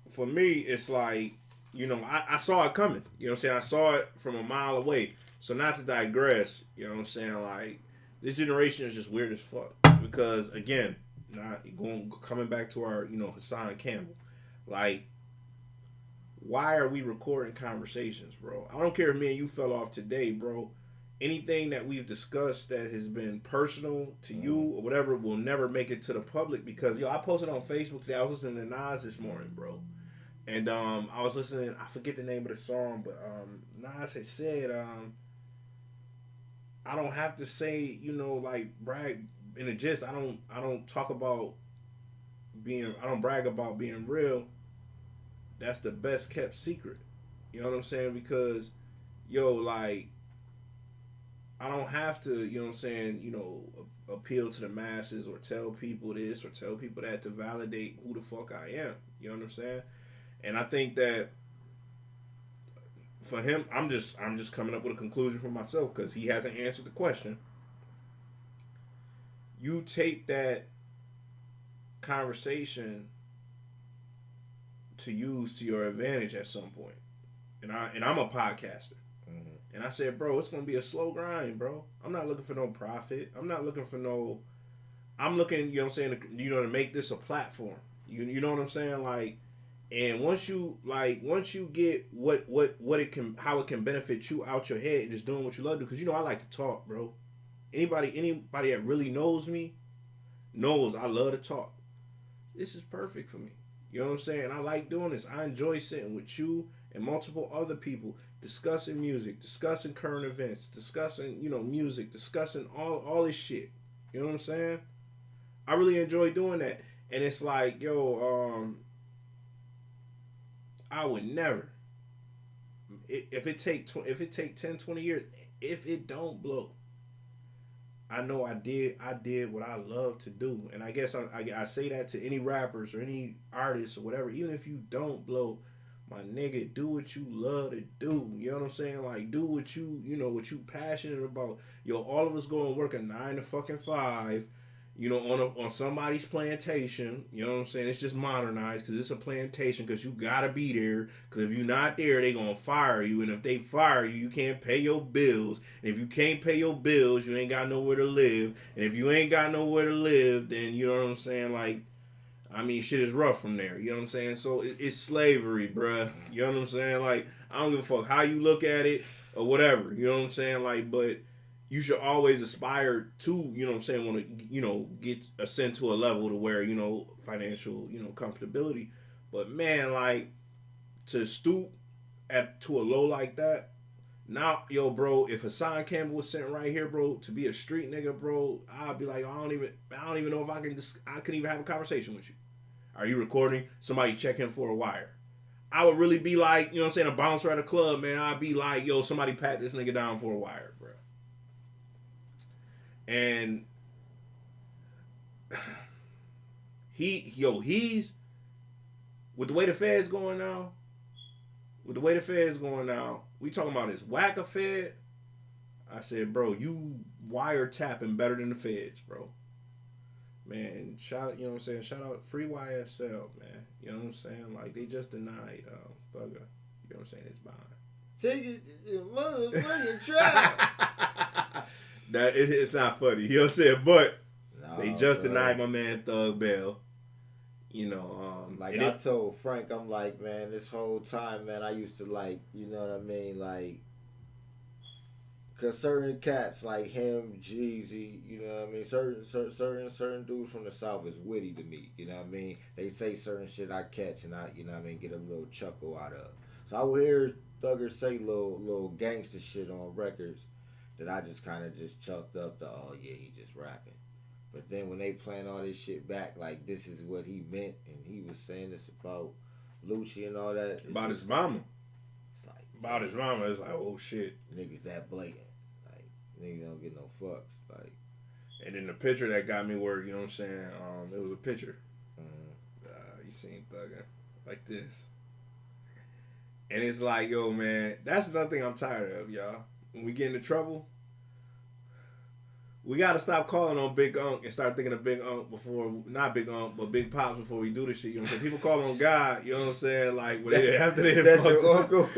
for me, it's like, I saw it coming. You know what I'm saying? I saw it from a mile away. So not to digress, you know what I'm saying? Like, this generation is just weird as fuck. Because again, coming back to our, Hassan Campbell, like, why are we recording conversations, bro? I don't care if me and you fell off today, bro. Anything that we've discussed that has been personal to you or whatever will never make it to the public because, I posted on Facebook today. I was listening to Nas this morning, bro. And I was listening, I forget the name of the song, but Nas had said, I don't have to say, like brag in the gist. I don't talk about I don't brag about being real. That's the best kept secret. You know what I'm saying? Because, like, I don't have to, you know what I'm saying, appeal to the masses or tell people this or tell people that to validate who the fuck I am. You know what I'm saying? And I think that for him, I'm just coming up with a conclusion for myself because he hasn't answered the question. You take that conversation to use to your advantage at some point. And I'm a podcaster. Mm-hmm. And I said, bro, it's gonna be a slow grind, bro. I'm not looking for no profit. I'm looking, you know what I'm saying, to make this a platform. You know what I'm saying? Like, and once you get what it can, how it can benefit you out your head and just doing what you love to do, because I like to talk, bro. Anybody that really knows me knows I love to talk. This is perfect for me. You know what I'm saying? I like doing this. I enjoy sitting with you and multiple other people discussing music, discussing current events, discussing, music, discussing all this shit. You know what I'm saying? I really enjoy doing that. And it's like, I would never. If it take 10, 20 years, if it don't blow, I know I did what I love to do. And I guess I say that to any rappers or any artists or whatever. Even if you don't blow, my nigga, do what you love to do. You know what I'm saying? Like, do what what you passionate about. All of us go and work a 9 to fucking 5, on somebody's plantation. You know what I'm saying? It's just modernized because it's a plantation because you gotta be there. Because if you're not there, they gonna fire you. And if they fire you, you can't pay your bills. And if you can't pay your bills, you ain't got nowhere to live. And if you ain't got nowhere to live, then you know what I'm saying? Like, I mean, shit is rough from there. You know what I'm saying? So it's slavery, bruh. You know what I'm saying? Like, I don't give a fuck how you look at it or whatever. You know what I'm saying? Like, but you should always aspire to, you know what I'm saying, want to, get ascend to a level to where, financial, comfortability. But man, like, to stoop to a low like that, now, bro, if Hassan Campbell was sitting right here, bro, to be a street nigga, bro, I'd be like, I don't even know if I can even have a conversation with you. Are you recording? Somebody check him for a wire. I would really be like, you know what I'm saying, a bouncer at a club, man. I'd be like, somebody pat this nigga down for a wire, bro. And he's with the way the Fed's going now. We talking about this whack Fed. I said, bro, you wiretapping better than the Feds, bro. Man, shout out, you know what I'm saying? Shout out Free YSL, man. You know what I'm saying? Like, they just denied Thugger, you know what I'm saying, his bond. Take it to the motherfucking trial. It's not funny, you know what I'm saying? But they just bro. denied my man Thug bail. You know, like I told Frank, I'm like, man, this whole time, man, I used to like, you know what I mean, like, cause certain cats like him, Jeezy, you know what I mean, certain dudes from the South is witty to me, you know what I mean. They say certain shit I catch and I, you know what I mean, get a little chuckle out of. So I would hear Thugger say little gangster shit on records that I just kind of just chucked up to, oh yeah, he just rapping. But then when they playing all this shit back, like this is what he meant, and he was saying this about Lucci and all that. About his mama. It's like, about his mama, it's like, oh shit. Niggas that blatant. Like, niggas don't get no fucks. Like, and then the picture that got me work, you know what I'm saying? It was a picture. You seen Thugger like this. And it's like, yo, man, that's another thing I'm tired of, y'all. When we get into trouble, we got to stop calling on Big Unk and start thinking of Big Unk before, not Big Unk, but Big Pops before we do this shit. You know what I'm saying? People call on God, you know what I'm saying? Like, after they that's your uncle.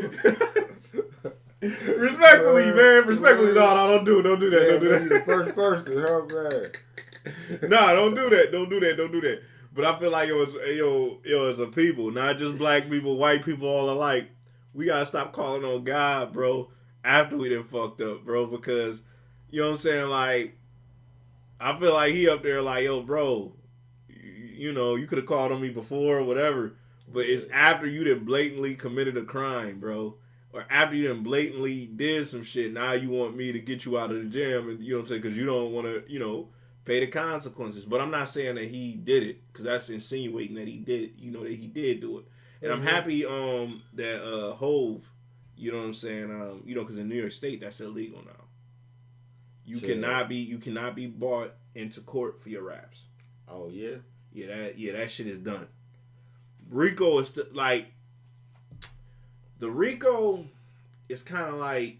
Respectfully, man. Respectfully. No, don't do that. Yeah, don't do that. The first person, how bad? Nah, don't do that. But I feel like, as a people, not just black people, white people, all alike, we got to stop calling on God, bro, after we done fucked up, bro, because, you know what I'm saying, like, I feel like he up there like, yo, bro, you know, you could have called on me before or whatever, but it's after you done blatantly committed a crime, bro, or after you done blatantly did some shit, now you want me to get you out of the gym, and you know what I'm saying, because you don't want to, you know, pay the consequences. But I'm not saying that he did it, because that's insinuating that he did, you know, that he did do it. And I'm happy that Hove, you know what I'm saying, you know, because in New York State that's illegal now. You cannot be brought into court for your raps. Oh yeah? That shit is done. RICO is like, the RICO is kind of like,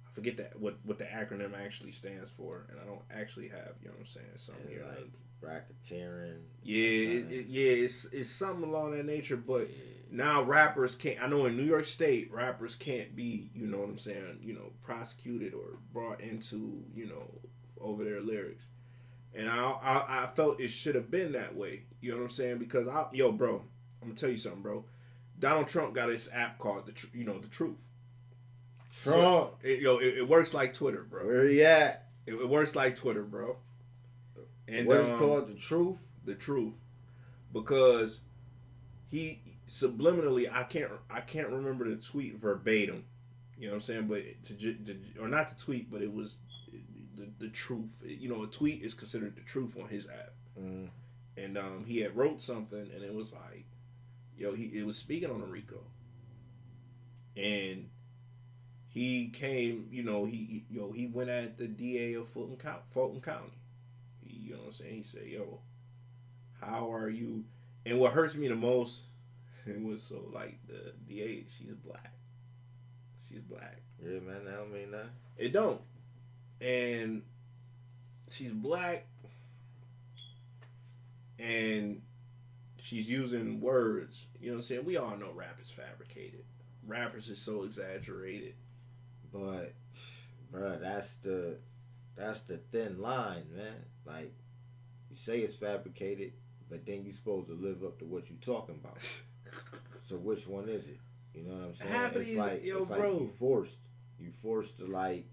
I forget that what the acronym actually stands for, and I don't actually have, you know what I'm saying, something here. Like racketeering. Yeah, it's something along that nature, but now rappers can't, I know in New York State, rappers can't be, you know what I'm saying, you know, prosecuted or brought into, you know, over their lyrics. And I felt it should have been that way, you know what I'm saying, because bro, I'm gonna tell you something, bro. Donald Trump got this app called the Truth. Trump. So, it works like Twitter, bro. Where he at? It works like Twitter, bro. And what is called the Truth? The Truth, because he subliminally, I can't remember the tweet verbatim, you know what I'm saying, but or not the tweet, but it was the truth. You know, a tweet is considered the truth on his app, and he had wrote something, and it was like, it was speaking on a RICO, and he came, he went at the DA of Fulton County. You know what I'm saying? He said, yo, how are you? And what hurts me the most, it was so like the DA, she's black. Yeah, man, that don't mean that. It don't. And she's black, and she's using words. You know what I'm saying? We all know rap is fabricated. Rappers is so exaggerated. But, bro, that's the thin line, man. Like, you say it's fabricated, but then you supposed to live up to what you talking about. So which one is it? You know what I'm saying? Half of these, like you forced to like.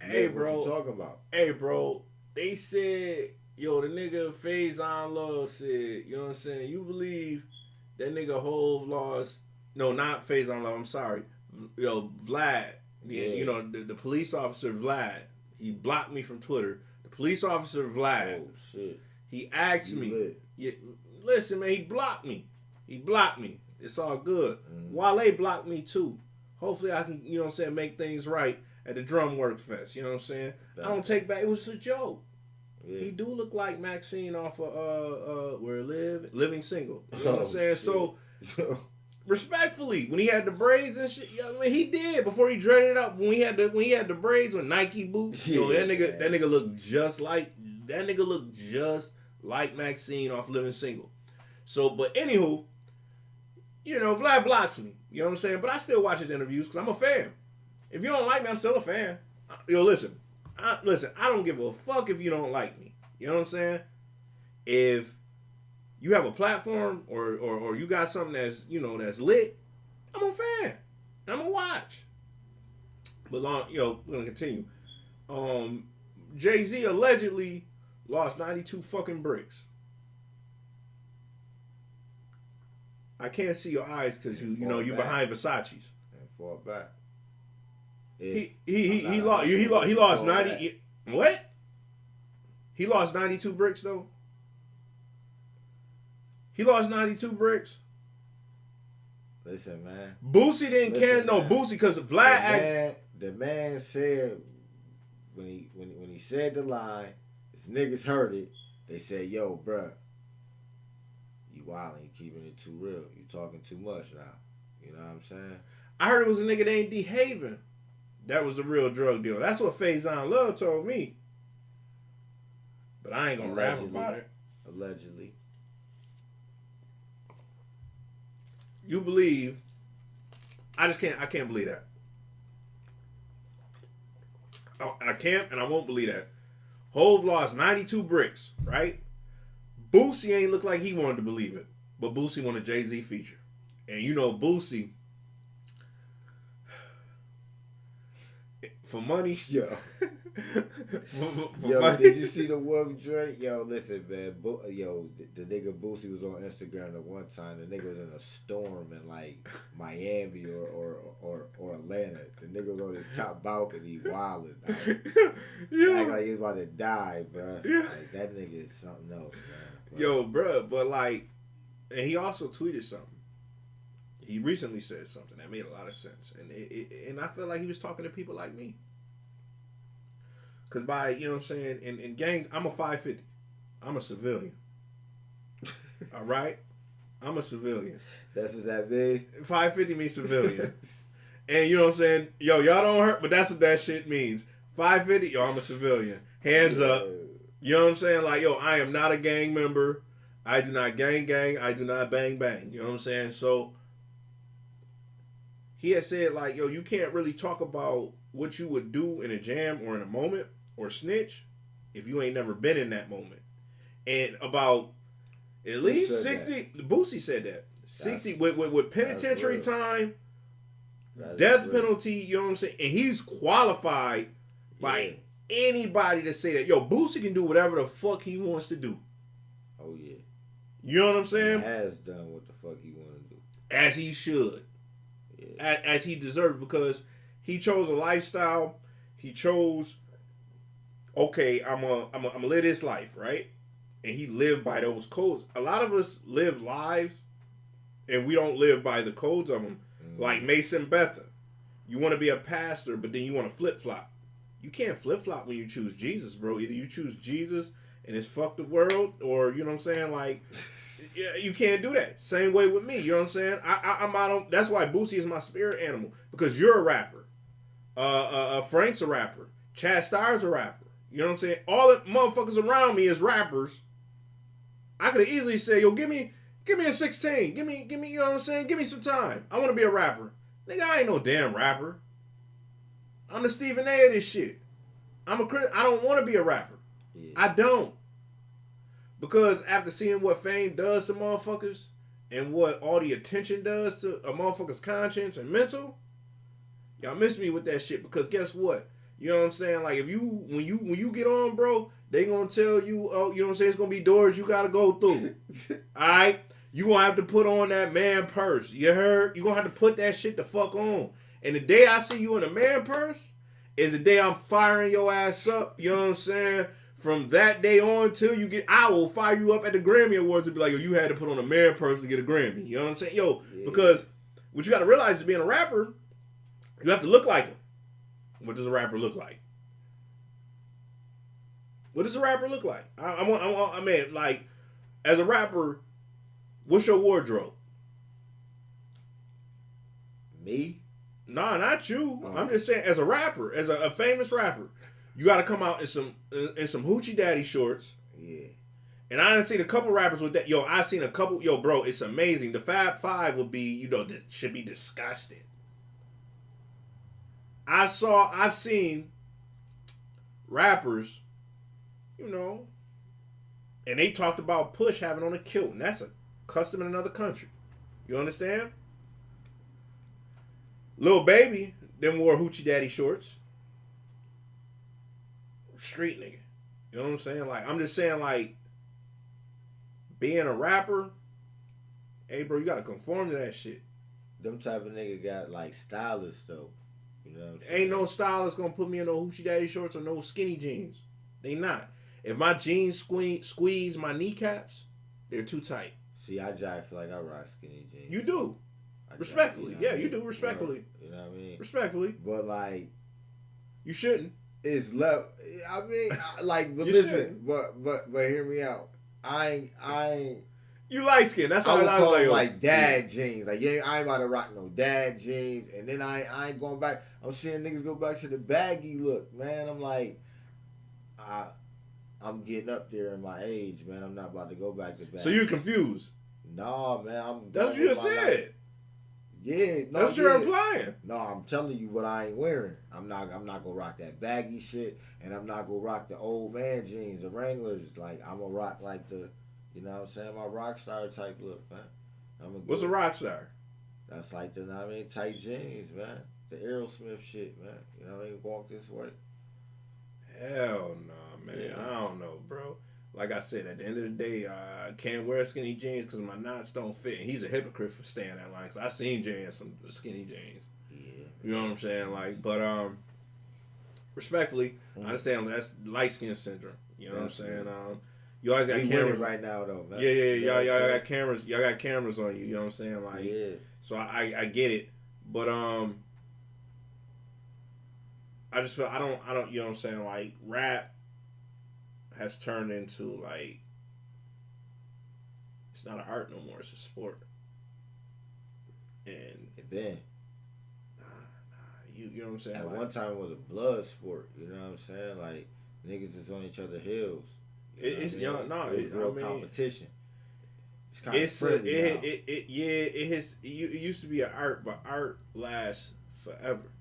Hey, bro, what you talking about? Hey, bro, they said, the nigga Faizon Love said, you know what I'm saying? You believe that nigga Hove lost? No, not Faizon Love. I'm sorry, Vlad. Yeah. You know the police officer Vlad. He blocked me from Twitter. The police officer Vlad. Oh shit. He asked me. Yeah, listen, man. He blocked me. It's all good. Wale blocked me too. Hopefully I can, you know what I'm saying, make things right at the Drumworks Fest. You know what I'm saying? I don't take back. It was a joke. Yeah. He do look like Maxine off of Living Single. You know what I'm saying? Shit. So Respectfully, when he had the braids and shit, I mean, he did before he dreaded it up. When he had the braids with Nike boots, that nigga looked just like Maxine off Living Single. So, but anywho, Vlad blocks me. You know what I'm saying? But I still watch his interviews because I'm a fan. If you don't like me, I'm still a fan. Listen, I don't give a fuck if you don't like me. You know what I'm saying? If you have a platform or you got something that's lit, I'm a fan. I'm gonna watch. But we're gonna continue. Jay-Z allegedly lost 92 fucking bricks. I can't see your eyes because you behind Versace's. And fought back. He lost 90. What? He lost 92 bricks though. He lost 92 bricks. Listen, man. Boosie didn't care. No, Boosie because Vlad asked. The man said when he said the line, his niggas heard it. They said, "Yo, bruh, you wildin', you keeping it too real. You talking too much now." You know what I'm saying? I heard it was a nigga named D Haven. That was the real drug deal. That's what Faizon Love told me. But I ain't gonna rap about it. Allegedly. You believe? I can't believe that. I can't and I won't believe that. Hove lost 92 bricks, right? Boosie ain't look like he wanted to believe it, but Boosie wanted a Jay-Z feature, and Boosie for money. Yo. for money. Did you see the one Drake? Yo, listen, man. The nigga Boosie was on Instagram at one time. The nigga was in a storm in like Miami or Atlanta. The nigga was on his top balcony wilding. Act like he's about to die, bro. Yeah. Like, that nigga is something else, man. But, yo, bro, but like, and he also tweeted something. He recently said something that made a lot of sense, and I feel like he was talking to people like me. Cause by you know what I'm saying, in gang, I'm a 550. I'm a civilian. All right, I'm a civilian. That's what that means. 550 means civilian, and you know what I'm saying. Yo, y'all don't hurt, but that's what that shit means. 550, yo, I'm a civilian. Hands up. You know what I'm saying? Like, yo, I am not a gang member. I do not gang. I do not bang. You know what I'm saying? So he had said, like, yo, you can't really talk about what you would do in a jam or in a moment or snitch if you ain't never been in that moment. And about at least 60, Boosie said that. 60 with penitentiary time, death penalty, you know what I'm saying? And he's qualified by anybody to say that. Yo, Boosie can do whatever the fuck he wants to do. Oh, yeah. You know what I'm saying? He has done what the fuck he want to do. As he should. Yeah. As he deserved, because he chose a lifestyle. He chose, okay, I'm a live this life, right? And he lived by those codes. A lot of us live lives and we don't live by the codes of them. Mm-hmm. Like Mason Betha. You want to be a pastor, but then you want to flip-flop. You can't flip-flop when you choose Jesus, bro. Either you choose Jesus and it's fuck the world, or, you know what I'm saying, like, yeah, you can't do that. Same way with me, you know what I'm saying? I'm out on, that's why Boosie is my spirit animal, because you're a rapper. Frank's a rapper. Chad Steyer's a rapper. You know what I'm saying? All the motherfuckers around me is rappers. I could have easily said, yo, give me a 16. Give me, you know what I'm saying? Give me some time. I want to be a rapper. Nigga, I ain't no damn rapper. I'm the Stephen A of this shit. I don't want to be a rapper. Yeah. I don't. Because after seeing what fame does to motherfuckers and what all the attention does to a motherfucker's conscience and mental, y'all miss me with that shit. Because guess what? You know what I'm saying? Like, if when you get on, bro, they gonna tell you, oh, you know what I'm saying? It's gonna be doors you gotta go through. Alright? You gonna have to put on that man purse. You heard? You gonna have to put that shit the fuck on. And the day I see you in a man purse is the day I'm firing your ass up. You know what I'm saying? From that day on till you get, I will fire you up at the Grammy Awards and be like, yo, you had to put on a man purse to get a Grammy. You know what I'm saying? Yo, yeah. Because what you got to realize is being a rapper, you have to look like him. What does a rapper look like? What does a rapper look like? I mean, like, as a rapper, what's your wardrobe? Me? Nah, not you. I'm just saying, as a rapper, as a famous rapper, you got to come out in some hoochie daddy shorts. Yeah. And I done seen a couple rappers with that. Yo, I seen a couple. Yo, bro, it's amazing. The Fab Five would be, should be disgusting. I've seen rappers, and they talked about Push having on a kilt, and that's a custom in another country. You understand? Lil Baby then wore hoochie daddy shorts. Street nigga. You know what I'm saying? Like, I'm just saying, like, being a rapper, hey, bro, you gotta conform to that shit. Them type of nigga got, like, stylists, though. You know what I'm saying? Ain't no stylist gonna put me in no hoochie daddy shorts or no skinny jeans. They not. If my jeans squeeze my kneecaps, they're too tight. See, I feel like I rock skinny jeans. You do. Respectfully. Yeah, you do. Respectfully. You know what I mean? Respectfully. But, like... You shouldn't. It's left... I mean, like, but listen. But hear me out. I ain't... You light skin. That's all I was like dad jeans. Like, yeah, I ain't about to rock no dad jeans. And then I ain't going back. I'm seeing niggas go back to the baggy look, man. I'm like, I'm getting up there in my age, man. I'm not about to go back to baggy. So you're confused? No, man. That's what you just said. Life. Yeah, no, that's what you're implying. No, I'm telling you what I ain't wearing. I'm not gonna rock that baggy shit, and I'm not gonna rock the old man jeans, the Wranglers. Like, I'm gonna rock like the, you know what I'm saying, my rock star type look, man. What's a rock star? That's like the, tight jeans, man. The Aerosmith shit, man. You know what I mean? Walk this way. Hell no, man. Yeah. I don't know, bro. Like I said, at the end of the day, I can't wear skinny jeans because my knots don't fit. And he's a hypocrite for staying that line. Cause I seen Jay in some skinny jeans. Yeah. You know what I'm saying? Like, but respectfully, I understand that's light skin syndrome. You know what I'm saying? You always got cameras right now, though. Man. Yeah. Y'all got cameras. Y'all got cameras on you. You know what I'm saying? Like, yeah. So I get it, but I just feel I don't. You know what I'm saying? Like, rap has turned into, like, it's not an art no more. It's a sport. And it been. You know what I'm saying? At like, one time it was a blood sport. You know what I'm saying? Like, niggas is on each other's heels. It's real competition. It's kind of friendly it used to be an art, but art lasts forever.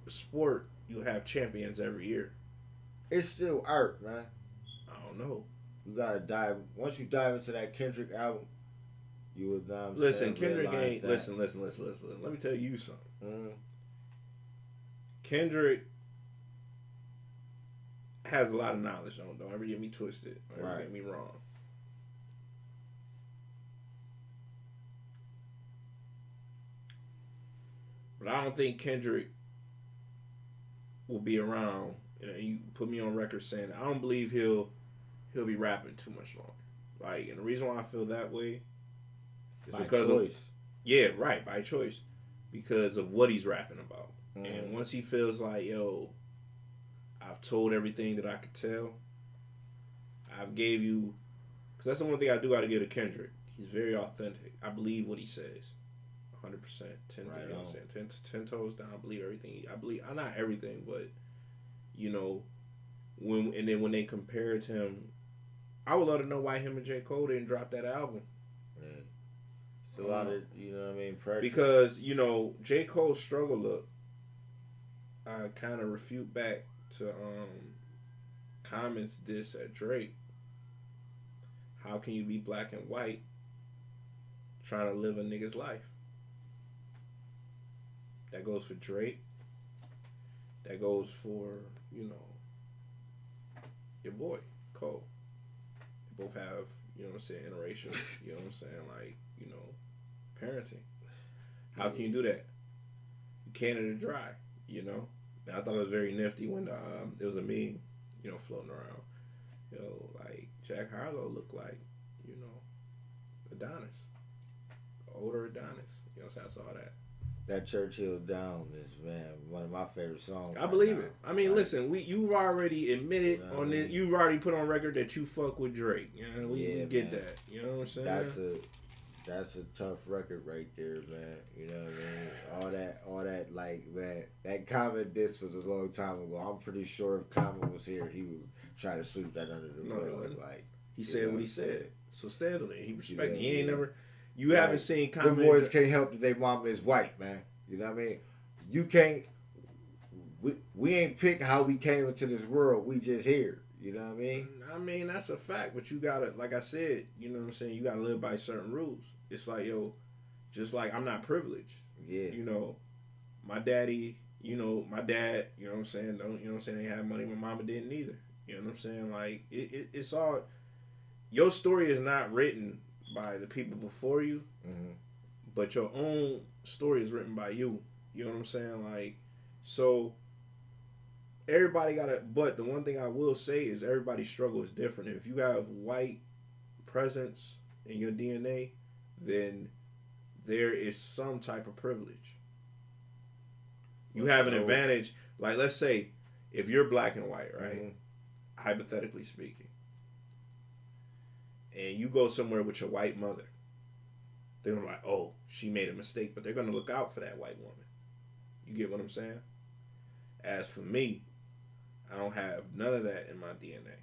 The sport, you have champions every year. It's still art, man. I don't know. You gotta dive. Once you dive into that Kendrick album, you would now. Listen, Kendrick ain't. Listen. Let me tell you something. Mm-hmm. Kendrick has a lot of knowledge. Don't ever get me twisted. Don't ever get me wrong. But I don't think Kendrick will be around. You put me on record saying I don't believe he'll be rapping too much longer. Like, and the reason why I feel that way is by because choice. By choice, because of what he's rapping about. Mm-hmm. And once he feels like, yo, I've told everything that I could tell. I've gave you, because that's the one thing I do got to give to Kendrick. He's very authentic. I believe what he says. 100%. 10 toes down. I believe everything. I'm not everything, but when they compared him, I would love to know why him and J. Cole didn't drop that album. Man. It's a lot of, pressure. Because, J. Cole's struggle look, I kind of refute back to comments diss at Drake. How can you be black and white trying to live a nigga's life? That goes for Drake. That goes for, your boy, Cole. They both have, interracial, parenting. How can you do that? You Canada dry, And I thought it was very nifty when there was a meme, floating around. Like Jack Harlow looked like, Adonis. Older Adonis. I saw that. That Churchill's Down is, one of my favorite songs. I believe it. I mean, listen, you've already admitted on this. You've already put on record that you fuck with Drake. We get that. You know what I'm saying? That's a tough record right there, man. You know what I mean? All that, like, man, that Common diss was a long time ago. I'm pretty sure if Common was here, he would try to sweep that under the No, he rug. wouldn't. Like, He you said know what what he I'm said. saying? So stand on it. He respect it. Yeah, He ain't yeah. never. You Like, haven't seen them Common. boys can't help that their mama is white, man. You know what I mean? You can't. We ain't pick how we came into this world. We just here. You know what I mean? I mean, that's a fact, but you gotta, like I said, you know what I'm saying. You gotta live by certain rules. It's like, yo, just like I'm not privileged. Yeah. You know, my daddy. You know, my dad. You know what I'm saying. Don't. You know what I'm saying. They had money. My mama didn't either. You know what I'm saying. Like it's all. Your story is not written by the people before you, Mm-hmm. but your own story is written by you. You know what I'm saying? Like, so everybody got to, but the one thing I will say is everybody's struggle is different. If you have white presence in your DNA, then there is some type of privilege. You have an advantage. Like, let's say if you're black and white, right? Mm-hmm. Hypothetically speaking, and you go somewhere with your white mother, they're gonna be like, oh, she made a mistake, but they're gonna look out for that white woman. You get what I'm saying? As for me, I don't have none of that in my DNA.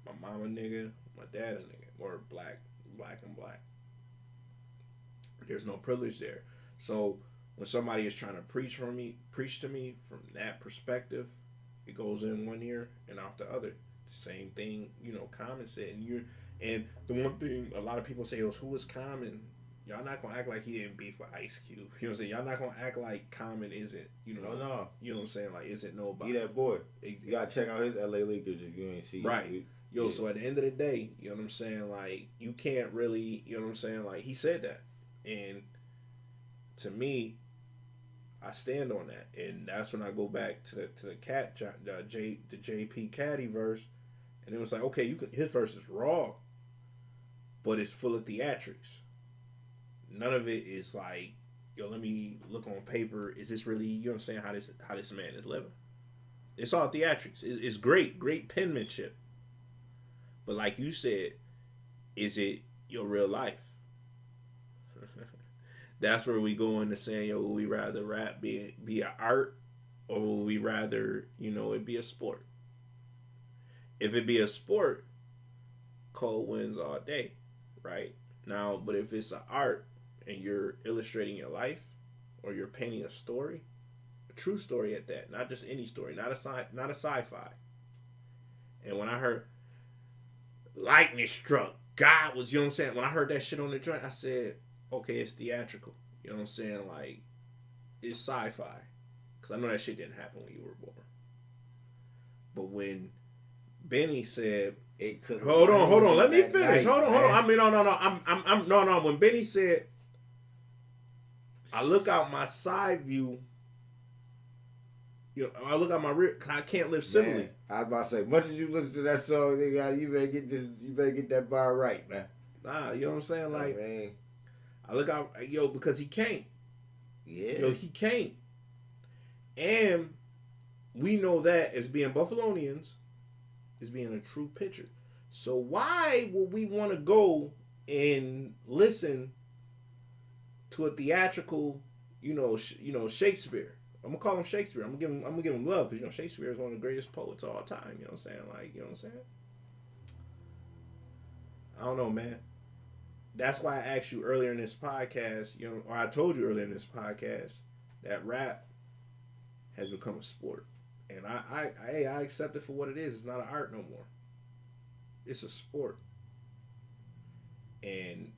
My mama nigga, my dad a nigga, or black and black. There's no privilege there. So when somebody is trying to preach to me from that perspective, it goes in one ear and out the other. The same thing, you know, Common said, and the one thing a lot of people say is, who is Common? Y'all not gonna act like he didn't beef with Ice Cube. You know what I'm saying? Y'all not gonna act like Common isn't, you know, No. You know what I'm saying? Like, isn't nobody. He that boy. You gotta check out his LA Leakers if you ain't see right. it. Yo, so at the end of the day, you know what I'm saying? Like, you can't really, you know what I'm saying? Like, he said that, and to me, I stand on that, and that's when I go back to the JP Caddy verse, and it was like, okay, his verse is raw, but it's full of theatrics. None of it is like, yo, let me look on paper. Is this really, you know what I'm saying, how this man is living? It's all theatrics. It's great penmanship. But like you said, is it your real life? That's where we go into saying, yo, will we rather rap be an art, or will we rather, you know, it be a sport? If it be a sport, Cole wins all day, right? Now, but if it's an art and you're illustrating your life, or you're painting a story, a true story at that, not just any story, not a sci-fi. And when I heard lightning struck, God was, you know what I'm saying? When I heard that shit on the joint, I said, okay, it's theatrical. You know what I'm saying? Like, it's sci-fi. Because I know that shit didn't happen when you were born. But when Benny said, it could. Hold on. Let me Night, finish. Hold on. I mean, no. When Benny said, I look out my side view, you know, I look out my rear, cause I can't live civilly. Man, I was about to say, much as you listen to that song, nigga, you better get that bar right, man. Nah, you know what I'm saying? Like, man. I look out, yo, because he can't. Yeah. Yo, he can't. And we know that as being Buffalonians, as being a true pitcher. So why would we want to go and listen to a theatrical, you know, Shakespeare? I'm gonna call him Shakespeare. I'm gonna give him love, because, you know, Shakespeare is one of the greatest poets of all time. You know what I'm saying? Like, you know what I'm saying? I don't know, man. That's why I asked you earlier in this podcast, you know, or I told you earlier in this podcast, that rap has become a sport, and I accept it for what it is. It's not an art no more. It's a sport, and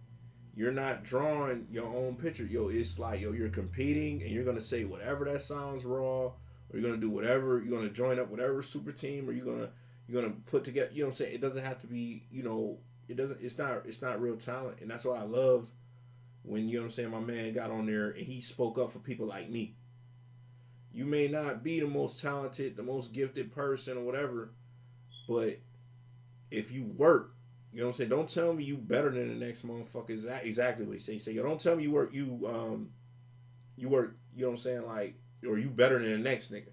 you're not drawing your own picture. Yo, it's like, yo, you're competing, and you're gonna say whatever that sounds raw, or you're gonna do whatever. You're gonna join up whatever super team, or you're gonna put together. You know what I'm saying? It doesn't have to be, you know. It doesn't. It's not real talent, and that's why I love when, you know what I'm saying, my man got on there and he spoke up for people like me. You may not be the most talented, the most gifted person, or whatever, but if you work, you know what I'm saying. Don't tell me you better than the next motherfucker. Exactly what he say. He say, yo, don't tell me you work. You work. You know what I'm saying, like, or you better than the next nigga.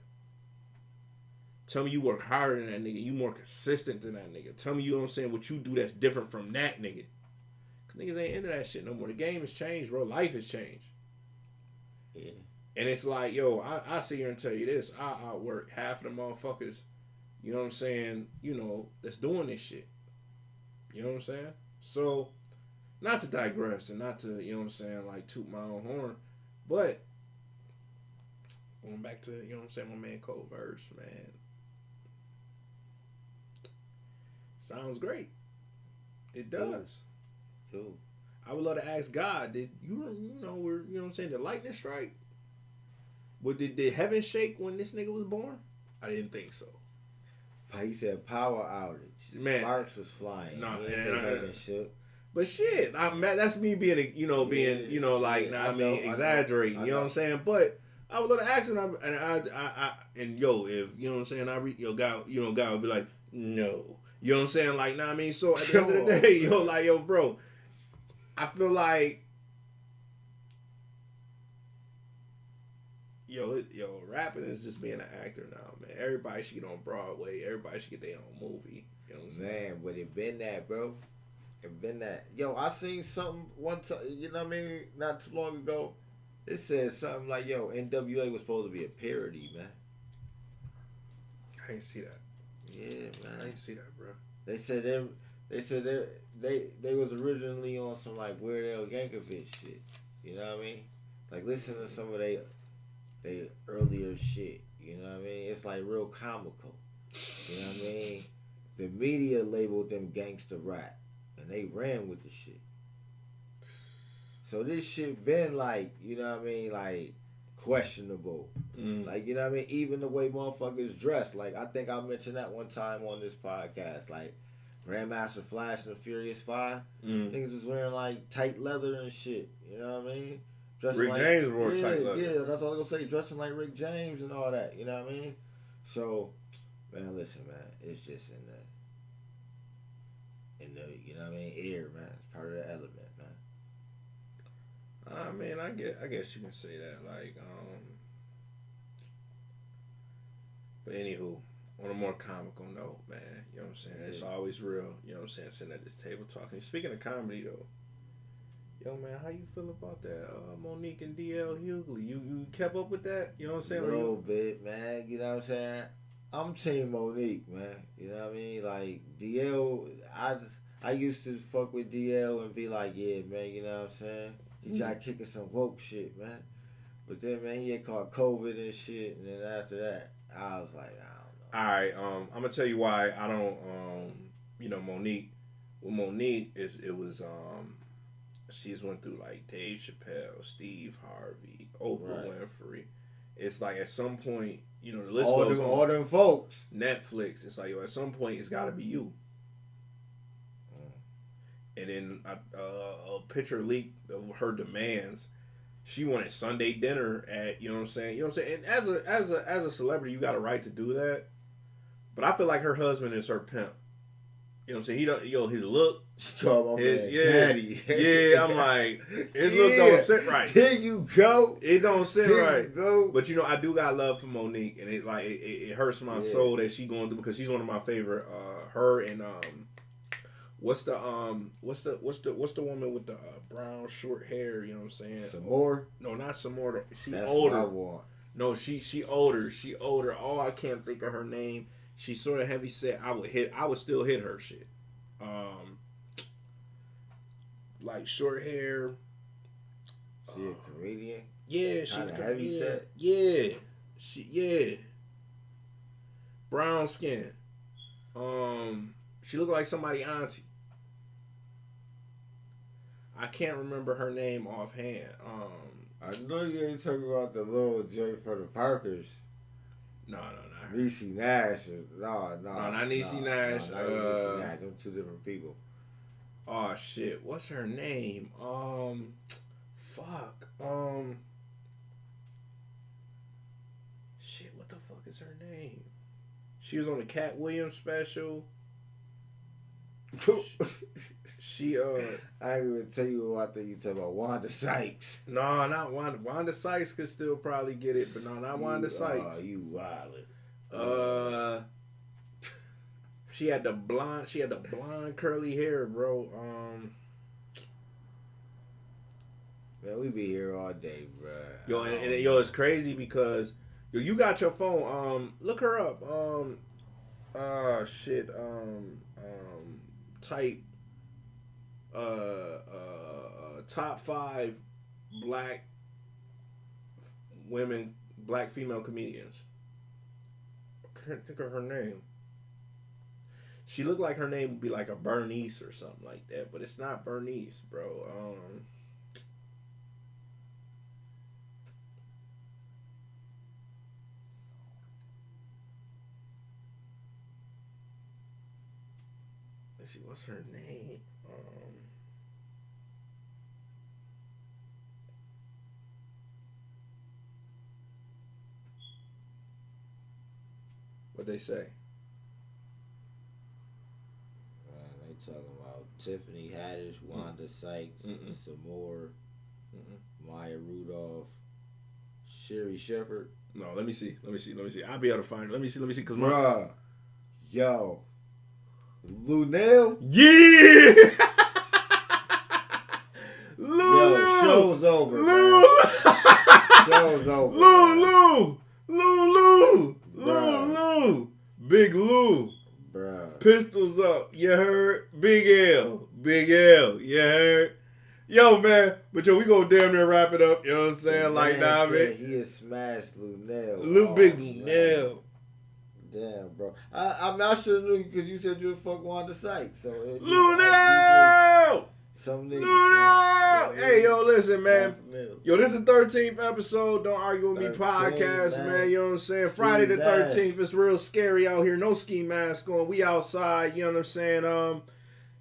Tell me you work harder than that nigga. You more consistent than that nigga. Tell me, you know what I'm saying, what you do that's different from that nigga. Niggas ain't into that shit no more. The game has changed, bro. Life has changed. Yeah. And it's like, yo, I sit here and tell you this. I outwork half of the motherfuckers, you know what I'm saying, that's doing this shit. You know what I'm saying? So, not to digress and not to, you know what I'm saying, like toot my own horn, but going back to, you know what I'm saying, my man Cole verse, man. Sounds great. It does. Dude. I would love to ask God, did you know what I'm saying, the lightning strike? But did heaven shake when this nigga was born? I didn't think so. He said power outage. Man, sparks was flying. Nah, he said heaven shook. But shit, that's me being, exaggerating. You know what I'm saying? But I would love to ask him, and yo, if you know what I'm saying, God would be like, no. You know what I'm saying? Like, nah, I mean, so at the end of the day, bro, I feel like, rapping is just being an actor now, man. Everybody should get on Broadway. Everybody should get their own movie. You know what I'm saying? Man, but it been that, bro. It been that. Yo, I seen something one time, you know what I mean, not too long ago. It said something like, yo, NWA was supposed to be a parody, man. I didn't see that. Yeah, man. I didn't see that, bro. They said they was originally on some like Weird Al Yankovic shit. You know what I mean? Like listen to some of they earlier shit. You know what I mean? It's like real comical. You know what I mean? The media labeled them gangster rap, and they ran with the shit. So this shit been like, you know what I mean, like questionable. Like, you know what I mean? Even the way motherfuckers dress. Like, I think I mentioned that one time on this podcast. Like, Grandmaster Flash and the Furious 5. Niggas was wearing, like, tight leather and shit. You know what I mean? Dressing Rick like, James wore tight leather. Yeah, that's all I was going to say. Dressing like Rick James and all that. You know what I mean? So, man, listen, man. It's just in the you know what I mean, air, man. It's part of the element, man. I mean, I guess you can say that. Like, but anywho, on a more comical note, man, you know what I'm saying? Yeah. It's always real, you know what I'm saying, sitting at this table talking. Speaking of comedy, though, yo, man, how you feel about that Monique and DL Hughley? You kept up with that? You know what I'm saying? A little bit, man. You know what I'm saying? I'm Team Monique, man. You know what I mean? Like, DL, I used to fuck with DL and be like, yeah, man, you know what I'm saying? He tried kicking some woke shit, man. But then, man, he had caught COVID and shit. And then after that, I was like, I don't know. All right, I'm going to tell you why I don't, Monique. Well, Monique, it was, she's went through, like, Dave Chappelle, Steve Harvey, Oprah Winfrey. It's like, at some point, the list goes on. All them folks. Netflix. It's like, at some point, it's got to be you. And then a picture leaked of her demands. She wanted Sunday dinner at, you know what I'm saying? And as a celebrity, you got a right to do that. But I feel like her husband is her pimp. You know what I'm saying? He don't, his look. Daddy. Yeah, I'm like, his look don't sit right. There you go. It don't sit right. You go. But I do got love for Monique, and it hurts my soul that she going through, because she's one of my favorite. Her and what's the woman with the brown short hair? You know what I'm saying? Samore? No, not Samore. That's older. What I want. No, she older. She older. Oh, I can't think of her name. She's sort of heavy set. I would still hit her shit. Like short hair. She a comedian? Yeah, she's heavy set. Yeah. Brown skin. She looked like somebody auntie. I can't remember her name offhand. I know you ain't talking about the little joint for the Parkers. No, not her. Niecy Nash. No, not Niecy Nash. Not Niecy Nash. Them two different people. Oh shit! What's her name? Fuck. Shit. What the fuck is her name? She was on the Cat Williams special. She I ain't even tell you what I think you talking about. Wanda Sykes. No, not Wanda. Wanda Sykes could still probably get it, but no, not Wanda Sykes. You wildin'. She had the blonde curly hair, bro. Man, we be here all day, bro. Yo, and yo, it's crazy because yo, you got your phone. Look her up. Shit. Type. Top 5 black women, black female comedians. I can't think of her name. She looked like her name would be like a Bernice or something like that, but it's not Bernice, bro. Let's see, what's her name? What they say? They talking about Tiffany Haddish, Wanda Sykes, Samore, Maya Rudolph, Sherry Shepherd. No, let me see. I'll be able to find it. Let me see. Cause bruh, yo, Lunel. Yeah. Lou. Yo, show's over. Lou. Show's over. Lou. Big Lou. Bruh. Pistols up. You heard? Big L. You heard? Yo, man. But yo, we gonna damn near wrap it up. You know what I'm saying? Like, nah, man. He has smashed Lunel. Big Lunel. Damn, bro. I should have knew because you said you would fuck Wanda Sykes. So Lunel! Some niggas. Lunel! Hey, yo, listen, man. Yo, this is the 13th episode. Don't Argue With Me podcast, man. You know what I'm saying? Friday the 13th. It's real scary out here. No ski mask on. We outside. You know what I'm saying?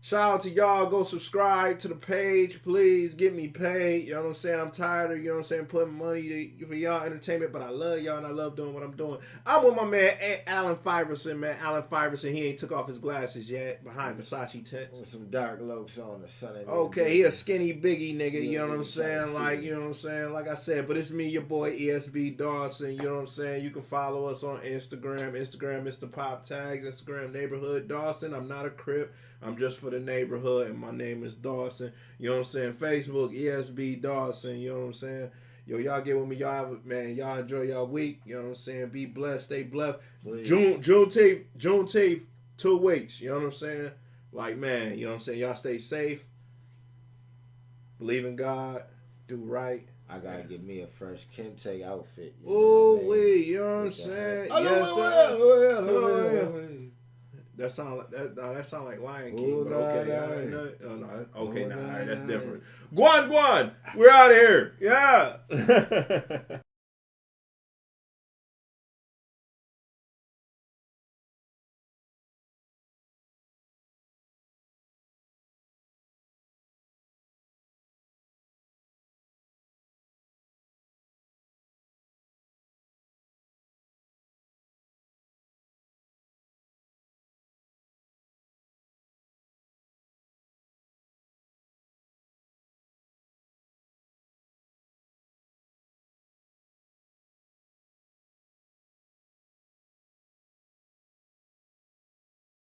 Shout out to y'all. Go subscribe to the page, please. Get me paid. You know what I'm saying? I'm tired of, you know what I'm saying, putting money for y'all entertainment, but I love y'all and I love doing what I'm doing. I'm with my man, Alan Fiverson, man. Alan Fiverson, he ain't took off his glasses yet behind Versace tents. With some dark looks on the sun. Okay, he a skinny biggie nigga, you know what I'm saying? Like, you know what I'm saying? Like I said, but it's me, your boy, ESB Dawson, you know what I'm saying? You can follow us on Instagram, Mr. Pop Tags, Instagram, Neighborhood Dawson. I'm not a Crip. I'm just for the neighborhood, and my name is Dawson. You know what I'm saying? Facebook, ESB Dawson. You know what I'm saying? Yo, y'all get with me. Y'all, man, y'all enjoy y'all week. You know what I'm saying? Be blessed. Stay blessed. Juneteenth, 2 weeks. You know what I'm saying? Like, man, you know what I'm saying? Y'all stay safe. Believe in God. Do right. I gotta get me a fresh Kente outfit. Oh, wait. You know what I'm saying? Yes, sir. That sound like that sound like Lion King, ooh, but okay, okay, that's different. Guan, we're out of here. Yeah.